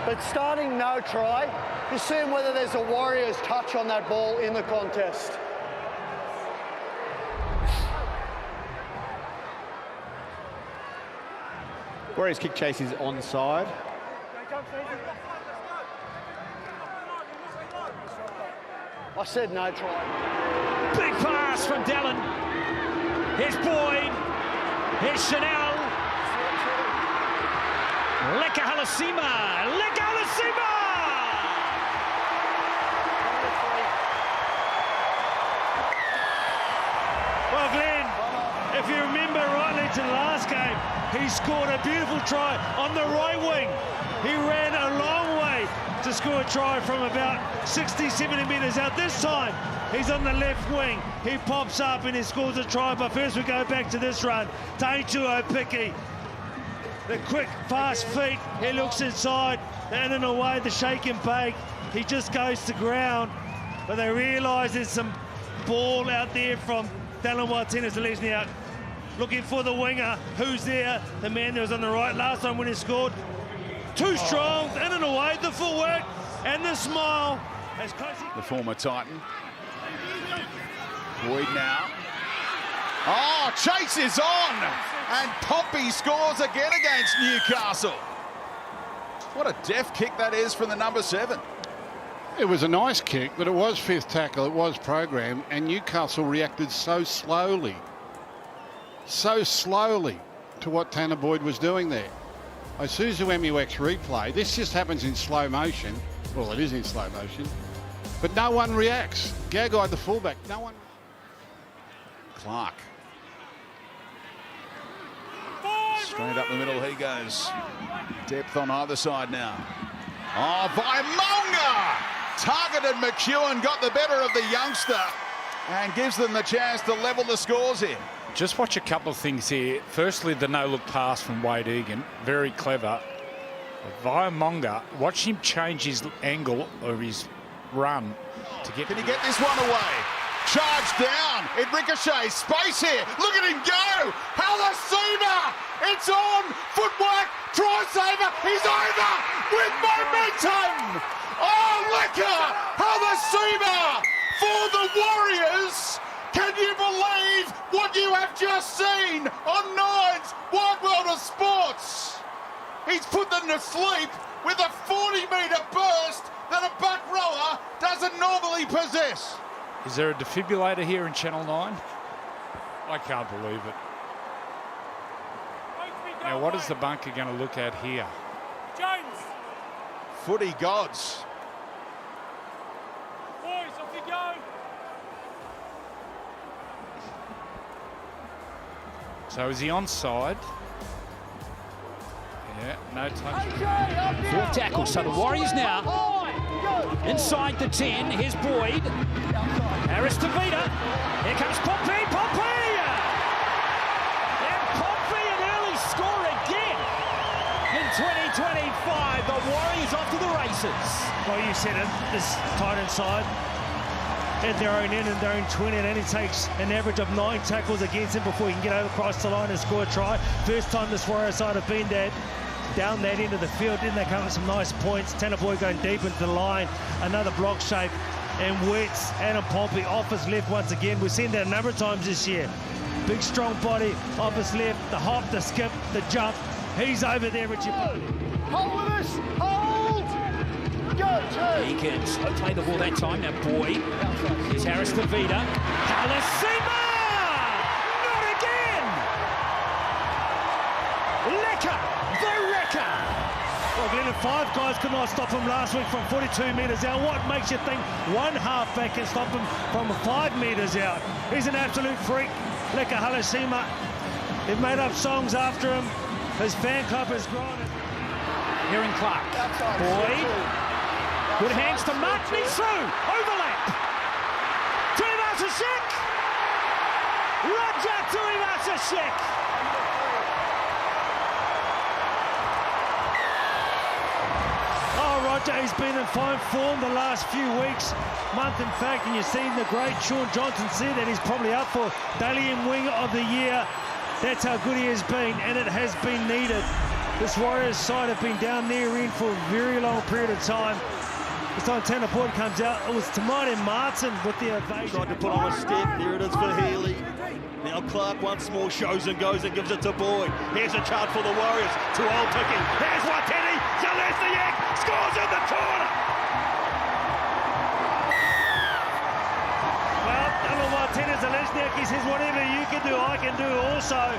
but starting no try. Just seeing whether there's a Warriors touch on that ball in the contest. Warriors kick chase is onside. I said no try. Big pass from Dallin. Here's Boyd. Here's Chanel. Leka Halasima. Leka Halasima! Well, Glenn, if you remember rightly to the last game, he scored a beautiful try on the right wing. He ran a long way to score a try from about 60, 70 metres out. This time, he's on the left wing. He pops up and he scores a try. But first we go back to this run. Taituo Piki. The quick, fast feet. He looks inside. In and away, the shake and bake. He just goes to ground. But they realise there's some ball out there from Dallin Martinez, the leaves out. Looking for the winger. Who's there? The man that was on the right last time when he scored. Too strong. In and away. The footwork and the smile. As the former Titan. Boyd now. Oh, chase is on! And Pompey scores again against Newcastle. What a deft kick that is from the number 7. It was a nice kick, but it was fifth tackle, it was programmed, and Newcastle reacted so slowly. so slowly to what Tanner Boyd was doing there. Isuzu MUX replay, this just happens in slow motion. Well, it is in slow motion, but no one reacts. Gagai, the fullback, no one. Clark. Straight up the middle he goes. Depth on either side now. Oh, Vaimonga! Targeted McEwen, got the better of the youngster and gives them the chance to level the scores here. Just watch a couple of things here. Firstly, the no-look pass from Wade Egan. Very clever. Vaimonga, watch him change his angle or his run to get... Can he get this one away? Charge down. It ricochets. Space here. Look at him go. Halasima. It's on. Footwork. Try saver. He's over with momentum. Oh, Lecker. Halasima for the Warriors. Can you believe what you have just seen on Nine's Wide World of Sports? He's put them to sleep with a 40-metre burst that a back rower doesn't normally possess. Is there a defibrillator here in Channel 9? I can't believe it. Now, what is the bunker going to look at here? James! Footy gods. Boys, off you go! So is he onside? Yeah, no touch. Fourth tackle, so the Warriors now inside the 10. Here's Boyd. Harris to Vida. Here comes Pompey. Pompey! And Pompey an early score again. In 2025, the Warriors off to the races. Well, you said it, this tight inside. At their own end and their own 20, and it only takes an average of 9 tackles against him before he can get over across the line and score a try. First time this Warrior side have been down that end of the field. Didn't they come with some nice points? Tanner Boyd going deep into the line. Another block shape. And Wets, Adam Pompey off his left once again. We've seen that a number of times this year. Big, strong body off his left. The hop, the skip, the jump. He's over there, Richie. Hold with us! Hold! Go, Eakins play the ball that time. Now Boyd. Here's Harris to Vida. Halasima! Not again! Lecker! The wrecker! Well, Glenn, 5 guys could not stop him last week from 42 metres out. What makes you think one halfback can stop him from 5 metres out? He's an absolute freak. Lecker Halasima. They've made up songs after him. His fan club has grown. Here in Clark. Boyd. Good hands to Martin. He's through. Overlap. Tuivasa-Sheck. Roger Tuivasa-Sheck. Oh, Roger, he's been in fine form the last few weeks, month in fact, and you've seen the great Sean Johnson say that he's probably up for Dalian Winger of the Year. That's how good he has been, and it has been needed. This Warriors side have been down there in for a very long period of time. This time Tanner Boyd comes out. It was Tamati Martin with the evasion. Tried to put on a step. There it is for Healy. Now Clark once more shows and goes and gives it to Boyd. Here's a chance for the Warriors. 2-0 picking. Here's Wateni. Zalesniak scores in the corner. Well, Dylan Wateni Zalesniak, he says, whatever you can do, I can do also.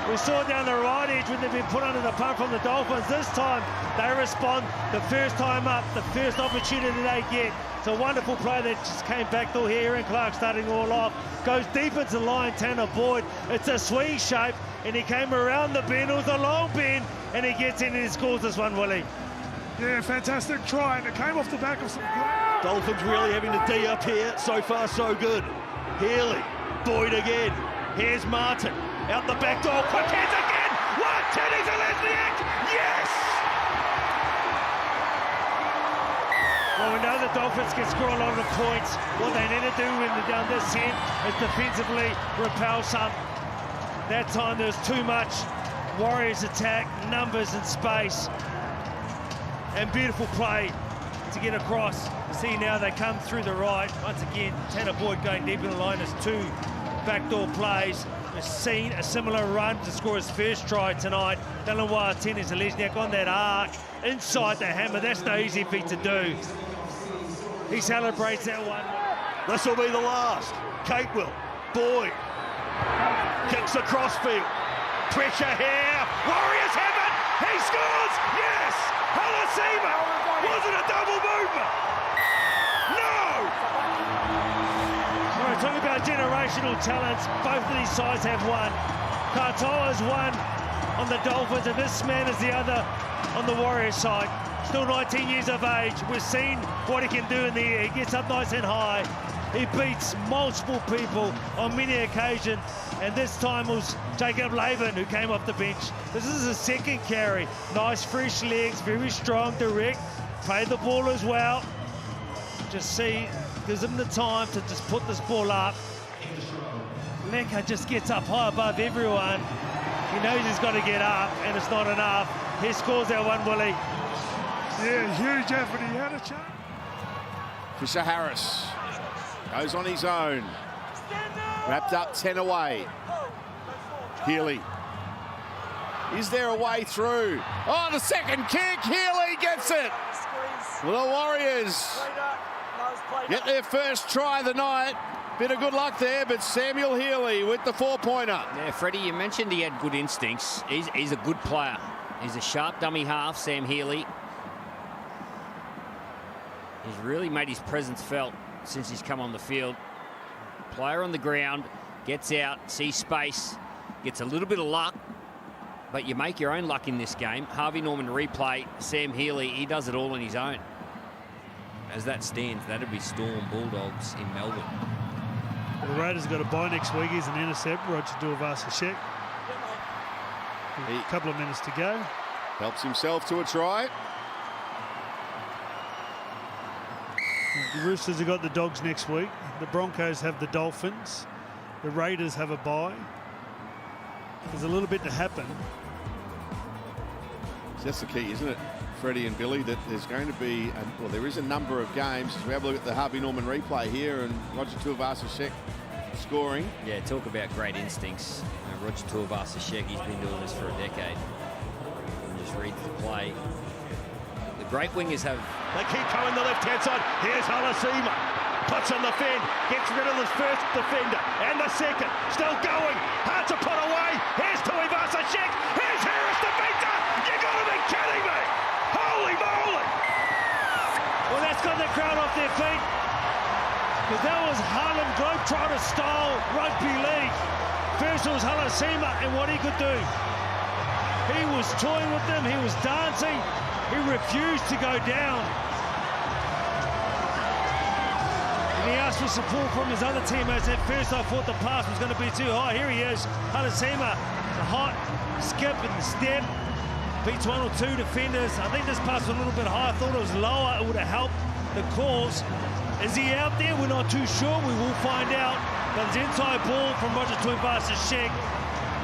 We saw down the right edge when they've been put under the pump from the Dolphins. This time, they respond the first time up, the first opportunity they get. It's a wonderful play that just came back to here, and Clark starting all off. Goes deep into the line, Tanner Boyd. It's a swing shape, and he came around the bend. It was a long bend, and he gets in and he scores this one, Willie. Yeah, fantastic try, and it came off the back of some great... Dolphins really having to D up here. So far, so good. Healy, Boyd again. Here's Martin. Out the back door, quick hands again! What? Teddy Zalesniak! Yes! Well, we know the Dolphins can score a lot of points. What they need to do when they're down this end is defensively repel some. That time there was too much Warriors attack, numbers and space. And beautiful play to get across. See now they come through the right. Once again, Tanner Boyd going deep in the line. There's 2 backdoor plays. We've seen a similar run to score his first try tonight. Dylan Wateni Zalesniak on that arc, inside the hammer. That's no easy feat to do. He celebrates that one. This will be the last. Kate will. Boyd. Kicks across field. Pressure here. Warriors have it. He scores. Yes. Halasima. Was it a double movement? No. We're talking about generational talents. Both of these sides have one. Katoa's one on the Dolphins, and this man is the other on the Warriors side. Still 19 years of age. We've seen what he can do in the air. He gets up nice and high. He beats multiple people on many occasions, and this time was Jacob Laban who came off the bench. This is his second carry. Nice fresh legs, very strong, direct, played the ball as well. Just see, gives him the time to just put this ball up. Leka just gets up high above everyone. He knows he's got to get up, and it's not enough. He scores that one, Willie. Yeah, huge effort. He had a chance. Fisher Harris goes on his own. Wrapped up 10 away. Healy. Is there a way through? Oh, the second kick. Healy gets it. Well, the Warriors get their first try of the night. Bit of good luck there, but Samuel Healy with the 4-pointer. Yeah, Freddie, you mentioned he had good instincts. He's a good player. He's a sharp dummy half, Sam Healy. He's really made his presence felt since he's come on the field. Player on the ground, gets out, sees space, gets a little bit of luck, but you make your own luck in this game. Harvey Norman replay, Sam Healy, he does it all on his own. As that stands, that'd be Storm Bulldogs in Melbourne. The Raiders got a bye next week. He's an intercept, Roger Tuivasa-Sheck. A couple of minutes to go. Helps himself to a try. The Roosters have got the Dogs next week. The Broncos have the Dolphins. The Raiders have a bye. There's a little bit to happen. So that's the key, isn't it, Freddie and Billy, that there's going to be, well, there is a number of games. We have a look at the Harvey Norman replay here, and Roger Tuivasa-Sheck scoring. Yeah, talk about great instincts. Roger Tuivasa-Sheck, he's been doing this for a decade. And just read the play. The great wingers have... They keep going the left-hand side. Here's Halasima. Puts on the fend. Gets rid of the first defender. And the second. Still going. Hard to put away. Here's Tuivasa-Sheck. Here's Harris to beat her. You got to be kidding me. Holy moly. Well, that's got the crowd off their feet. Because that was Harlem Globetrotter style rugby league. First it was Halasima and what he could do. He was toying with them. He was dancing. He refused to go down. And he asked for support from his other teammates. At first I thought the pass was going to be too high. Here he is, Halasima. The hot skip and the step. Beats one or two defenders. I think this pass was a little bit high. I thought it was lower. It would have helped the cause. Is he out there? We're not too sure. We will find out. But it's inside ball from Roger Tuivasa-Sheck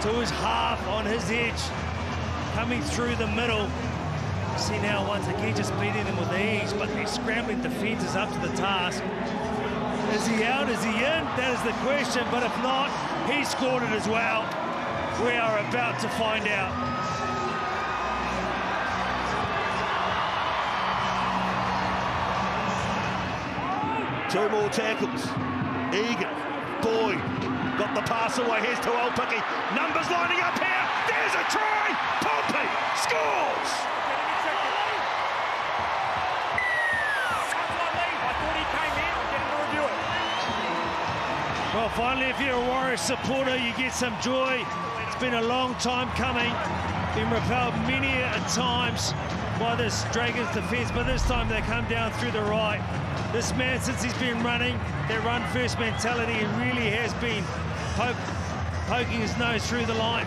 to his half on his edge. Coming through the middle. See now once again just beating them with ease, but they're scrambling defenders up to the task. Is he out? Is he in? That is the question, but if not, he scored it as well. We are about to find out. Two more tackles. Egan, Boyd, got the pass away. Here's to Olpiki. Numbers lining up here. There's a try. Pompey scores. Well, finally, if you're a Warriors supporter, you get some joy. It's been a long time coming. Been repelled many a times by this Dragons defence, but this time they come down through the right. This man, since he's been running, that run-first mentality, he really has been poking his nose through the line.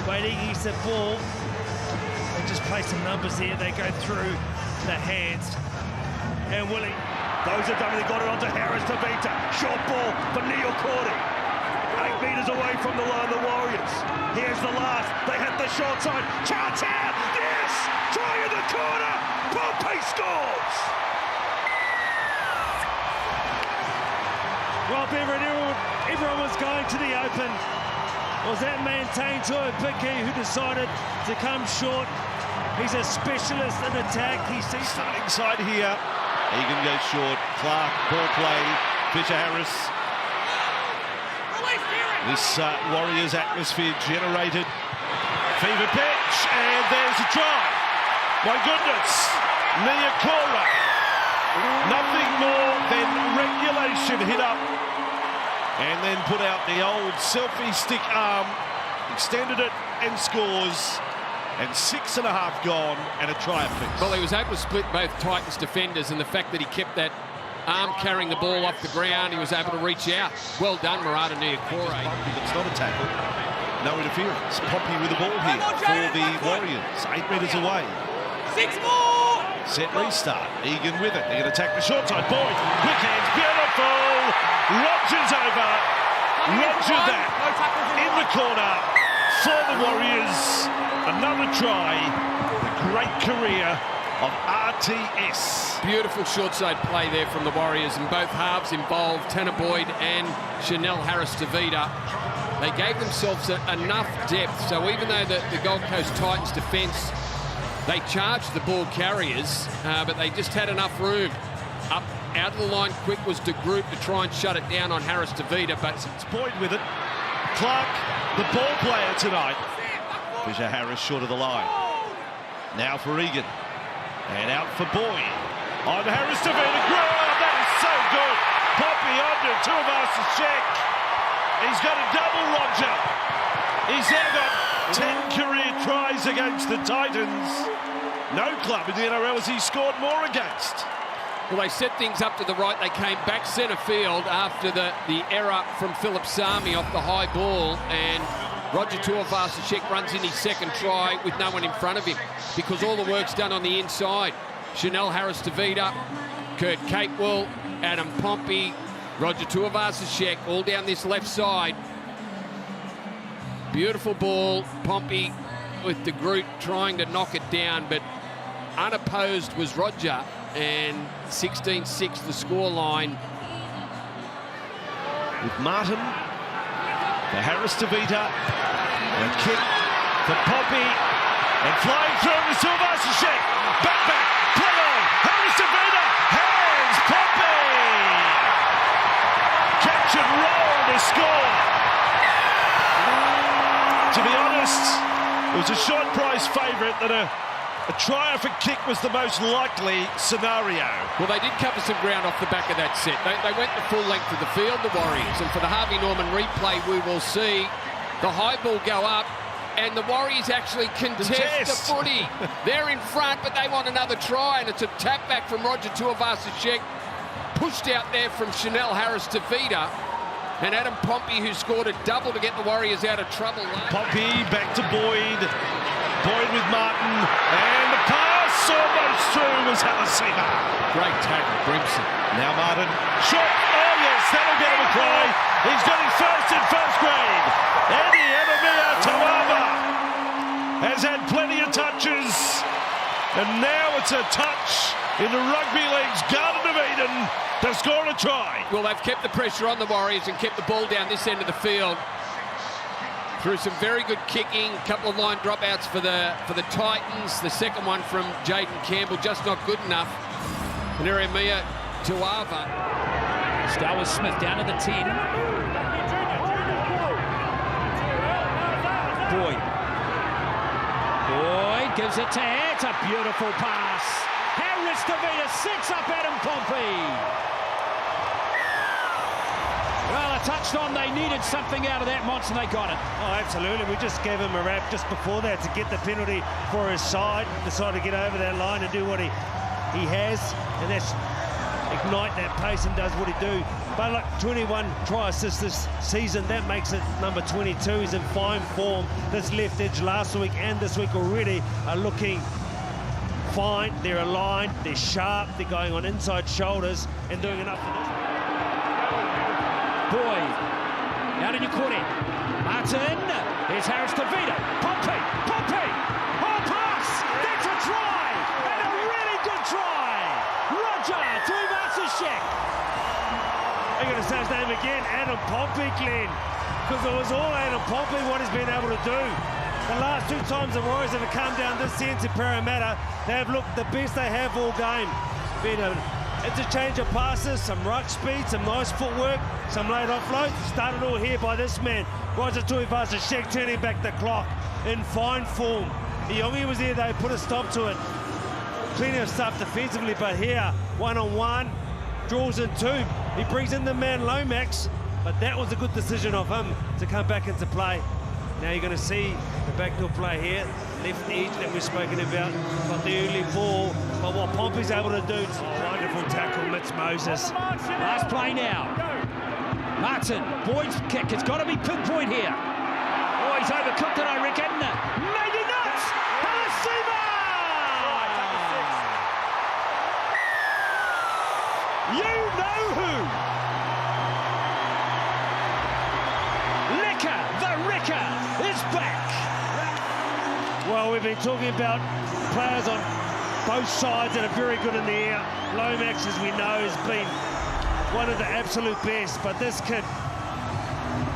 Waiting against the ball. They just play some numbers here. They go through the hands. And Willie. Those are done. They got it onto Harris to beat her. Short ball for Neil Cordy. 8 metres away from the line, the Warriors. Here's the last. They hit the short side. Chance out. Yes! Try in the corner. Pompey scores. Well, Bevan, everyone was going to the open. Was that maintained to Piki, who decided to come short? He's a specialist in attack. He sees starting side here. Egan goes short. Clark, ball play. Fisher Harris. Release Derek! This Warriors atmosphere generated fever pitch, and there's a try. My goodness, Niakora. Nothing more than regulation hit up, and then put out the old selfie stick arm, extended it and scores. And 6.5 gone, and a try apiece. Well, he was able to split both Titans defenders, and the fact that he kept that arm carrying the ball off the ground, he was able to reach out. Well done, Murata Niakora. It's not a tackle. No interference. Pompey with the ball here for the Warriors. 8 metres away. 6 more! Set restart. Egan with it. They're going to attack the short side. Boyd, quick hands, beautiful. Rogers over. Roger that. In the corner for the Warriors. Another try. The great career of RTS. Beautiful short side play there from the Warriors, and both halves involved Tanner Boyd and Chanel Harris-Tavita. They gave themselves enough depth, so even though the Gold Coast Titans defence, they charged the ball carriers, but they just had enough room. Up out of the line quick was De Groot to try and shut it down on Harris-Tavita, but it's Boyd with it. Clark, the ball player tonight. Fisher Harris short of the line. Now for Egan. And out for Boyd. On Harris-Tavita. That is so good. Poppy under Tuivasa-Sheck. He's got a double, Roger. He's now got 10 career tries against the Titans. No club in the NRL has he scored more against. Well, they set things up to the right. They came back centre field after the error from Philip Sami off the high ball, and Roger Tuivasa-Sheck runs in his second try with no one in front of him because all the work's done on the inside. Chanel Harris-Tavita, Kurt Capewell, Adam Pompey, Roger Tuivasa-Sheck all down this left side. Beautiful ball. Pompey with De Groot trying to knock it down, but unopposed was Roger, and 16-6 the scoreline. With Martin, for Harris-Tavita, and kick for Pompey, and flying through with Tuivasa-Sheck. Back, play on, Harris-Tavita, hands, Pompey! Catch and roll to score. To be honest, it was a short price favourite that a triumphant kick was the most likely scenario. Well, they did cover some ground off the back of that set. They went the full length of the field, the Warriors, and for the Harvey Norman replay, we will see the high ball go up, and the Warriors actually contest the footy. They're in front, but they want another try, and it's a tap back from Roger Tuivasa-Sheck, pushed out there from Chanel Harris-Tavita, and Adam Pompey, who scored a double to get the Warriors out of trouble. Pompey back to Boyd. Boyd with Martin, and the pass almost through was Halasima. Great tackle, Brimson. Now Martin, shot, oh yes, that'll get him a try. He's got his first in first grade. Eddie Enemia Tawaba has had plenty of touches, and now it's a touch in the Rugby League's Garden of Eden to score a try. Well, they've kept the pressure on the Warriors and kept the ball down this end of the field. Through some very good kicking, a couple of line dropouts for the Titans. The second one from Jaden Campbell, just not good enough. And Eremia Tuava. Stowers Smith down to the 10. Boyd gives it to Ant. It's a beautiful pass. Harris-Tavita sets up Adam Pompey. Well, I touched on they needed something out of that, Monson, they got it. Oh, absolutely. We just gave him a rap just before that to get the penalty for his side. Decided to get over that line and do what he has, and that's ignite that pace and does what he do. But like 21 try assists this season, that makes it number 22. He's in fine form. This left edge last week and this week already are looking fine. They're aligned, they're sharp, they're going on inside shoulders and doing enough for this. Boyd, out in your corner. Martin, here's Harris-Tavita. Pompey, oh, pass! That's a try! And a really good try! Roger Tuivasa-Sheck. I'm going to say his name again, Adam Pompey, Glenn. Because it was all Adam Pompey what he's been able to do. The last two times the Warriors have come down this sense in Parramatta, they have looked the best they have all game. Been a interchange of passes, some ruck speed, some nice footwork, some late offloads. Started all here by this man, Roger Tuivasa-Sheck, turning back the clock in fine form. Iongi was there, they put a stop to it. Plenty of stuff defensively, but here, one-on-one, draws in two. He brings in the man Lomax, but that was a good decision of him to come back into play. Now you're going to see the backdoor play here, left edge that we've spoken about, got the early ball, but what Pompey's able to do, wonderful tackle, Mitch Moses. Last play now. Martin, Boyd's kick, it's got to be pinpoint here. Oh, he's overcooked it, I reckon. Maybe not! Halasima! You know who! Licker, the Ricker, is back! Well, we've been talking about players on both sides that are very good in the air. Lomax, as we know, has been one of the absolute best, but this kid,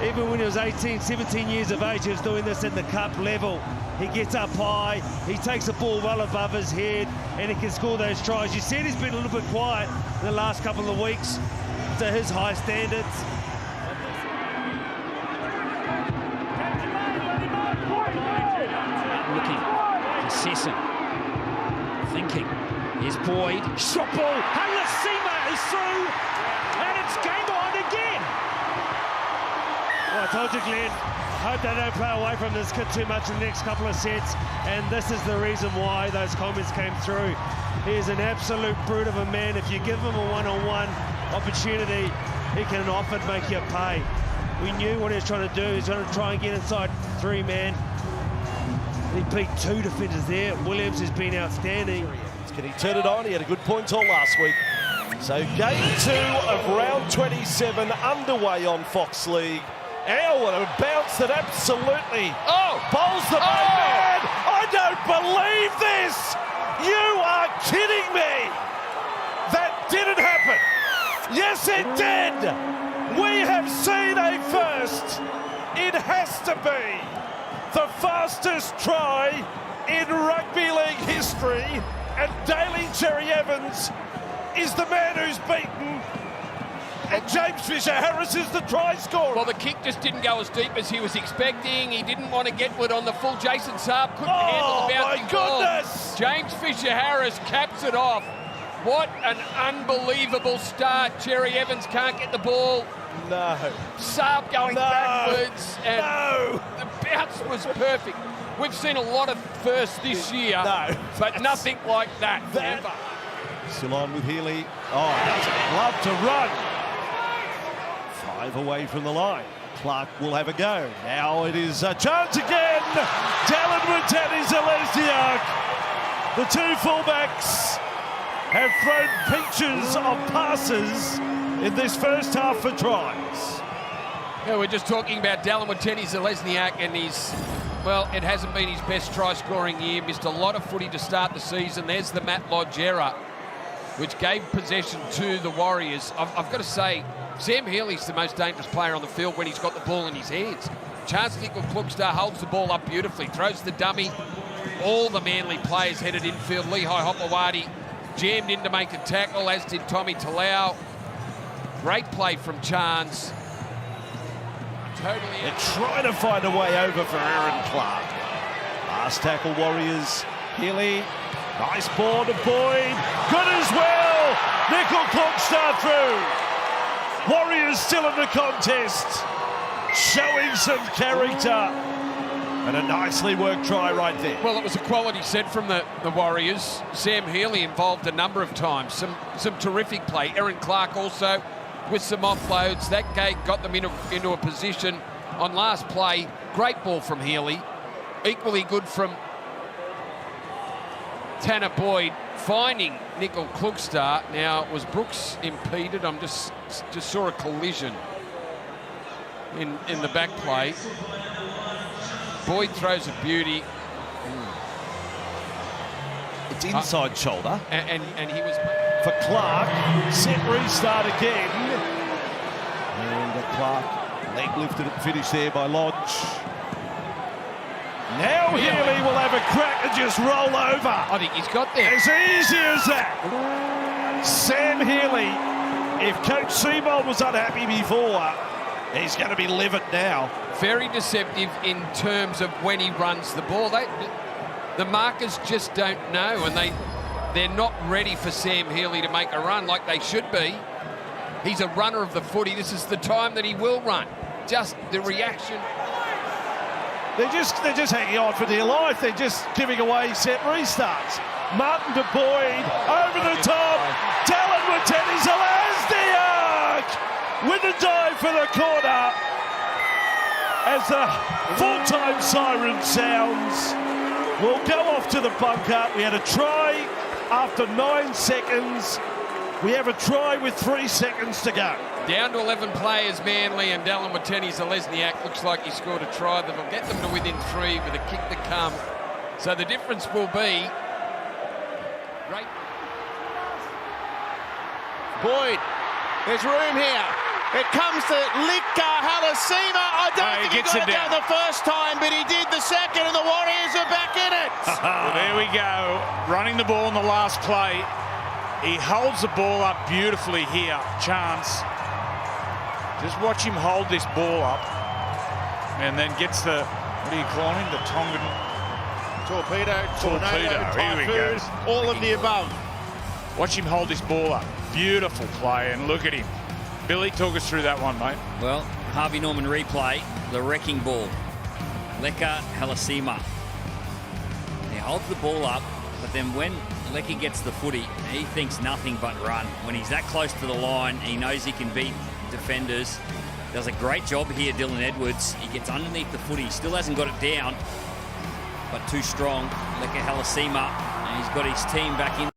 even when he was 18, 17 years of age, he was doing this at the cup level. He gets up high, he takes the ball well above his head, and he can score those tries. You said he's been a little bit quiet in the last couple of weeks to his high standards. Looking, assessing, thinking. Here's Boyd, shot ball, Halasima is through, and it's game on again. Well, I told you, Glenn, hope they don't play away from this kid too much in the next couple of sets, and this is the reason why those comments came through. He's an absolute brute of a man. If you give him a one-on-one opportunity, he can often make you pay. We knew what he was trying to do. He's going to try and get inside three-man. He beat two defenders there. Williams has been outstanding. Can he turn it on? He had a good point all last week. So game 2 of round 27 underway on Fox League. Ow, what a bounce that absolutely bowls the man. I don't believe this. You are kidding me. That didn't happen. Yes, it did. We have seen a first. It has to be the fastest try in rugby league history, and Daly Cherry Evans is the man who's beaten, and James Fisher-Harris is the try scorer. Well, the kick just didn't go as deep as he was expecting. He didn't want to get it on the full. Jason Saab couldn't handle the bouncing ball. James Fisher-Harris caps it off. What an unbelievable start. Cherry Evans can't get the ball. No. Saab going backwards, and the bounce was perfect. We've seen a lot of firsts this year, but nothing like that ever. Still on with Healy. Oh, doesn't love to run. 5 away from the line. Clark will have a go. Now it is a chance again. Dallin Watene-Zelezniak. The two fullbacks have thrown peaches of passes in this first half for tries. Yeah, we're just talking about Dallin Watene-Zelezniak, and well, it hasn't been his best try-scoring year. Missed a lot of footy to start the season. There's the Matt Lodge error, which gave possession to the Warriors. I've got to say, Sam Healy's the most dangerous player on the field when he's got the ball in his hands. Chance Nickel Klukstar holds the ball up beautifully, throws the dummy. All the Manly players headed infield. Lehigh Hopewadi jammed in to make a tackle, as did Tommy Talau. Great play from Chance. Totally. They're trying to find a way over for Aaron Clark. Last tackle, Warriors. Healy. Nice ball to Boyd. Good as well. Nickel Klukstar through. Warriors still in the contest. Showing some character. And a nicely worked try right there. Well, it was a quality set from the Warriors. Sam Healy involved a number of times. Some terrific play. Aaron Clark also with some offloads. That got them into a position on last play. Great ball from Healy. Equally good from Tanner Boyd, finding Nickel Klukstar. Now, was Brooks impeded? I'm just saw a collision in the back play. Boyd throws a beauty. It's inside shoulder. And he was... For Clark, set restart again. And Clark, leg lifted and finished there by Lodge. Now Healy will have a crack and just roll over. I think he's got there. As easy as that. Sam Healy, if Coach Seabold was unhappy before, he's going to be livid now. Very deceptive in terms of when he runs the ball. The markers just don't know, and they're not ready for Sam Healy to make a run like they should be. He's a runner of the footy. This is the time that he will run. Just the reaction. They're just hanging on for dear life. They're just giving away set restarts. Martin de Boyd over the top. Talon Wateni Zelazniak with the dive for the corner. As the full-time siren sounds, we'll go off to the bunker. We had a try after 9 seconds. We have a try with 3 seconds to go. Down to 11 players, Manly, and Talon Wateni Zelazniak looks like he scored a try that'll get them to within 3 with a kick to come. So the difference will be... Great. Boyd, there's room here. It comes to Lika Halasima. I don't think he got it down the first time, but he did the second, and the Warriors are back in it. Well, there we go. Running the ball in the last play. He holds the ball up beautifully here. Chance. Just watch him hold this ball up. And then gets the, what are you calling him? The Tongan... Torpedo, tornado, Here we go. all of the above. Watch him hold this ball up. Beautiful play, and look at him. Billy, talk us through that one, mate. Well, Harvey Norman replay, the wrecking ball. Leka Halasima. He holds the ball up, but then when Leka gets the footy, he thinks nothing but run. When he's that close to the line, he knows he can beat defenders. Does a great job here, Dylan Edwards. He gets underneath the footy, still hasn't got it down, but too strong. Leka Halasima, and he's got his team back in.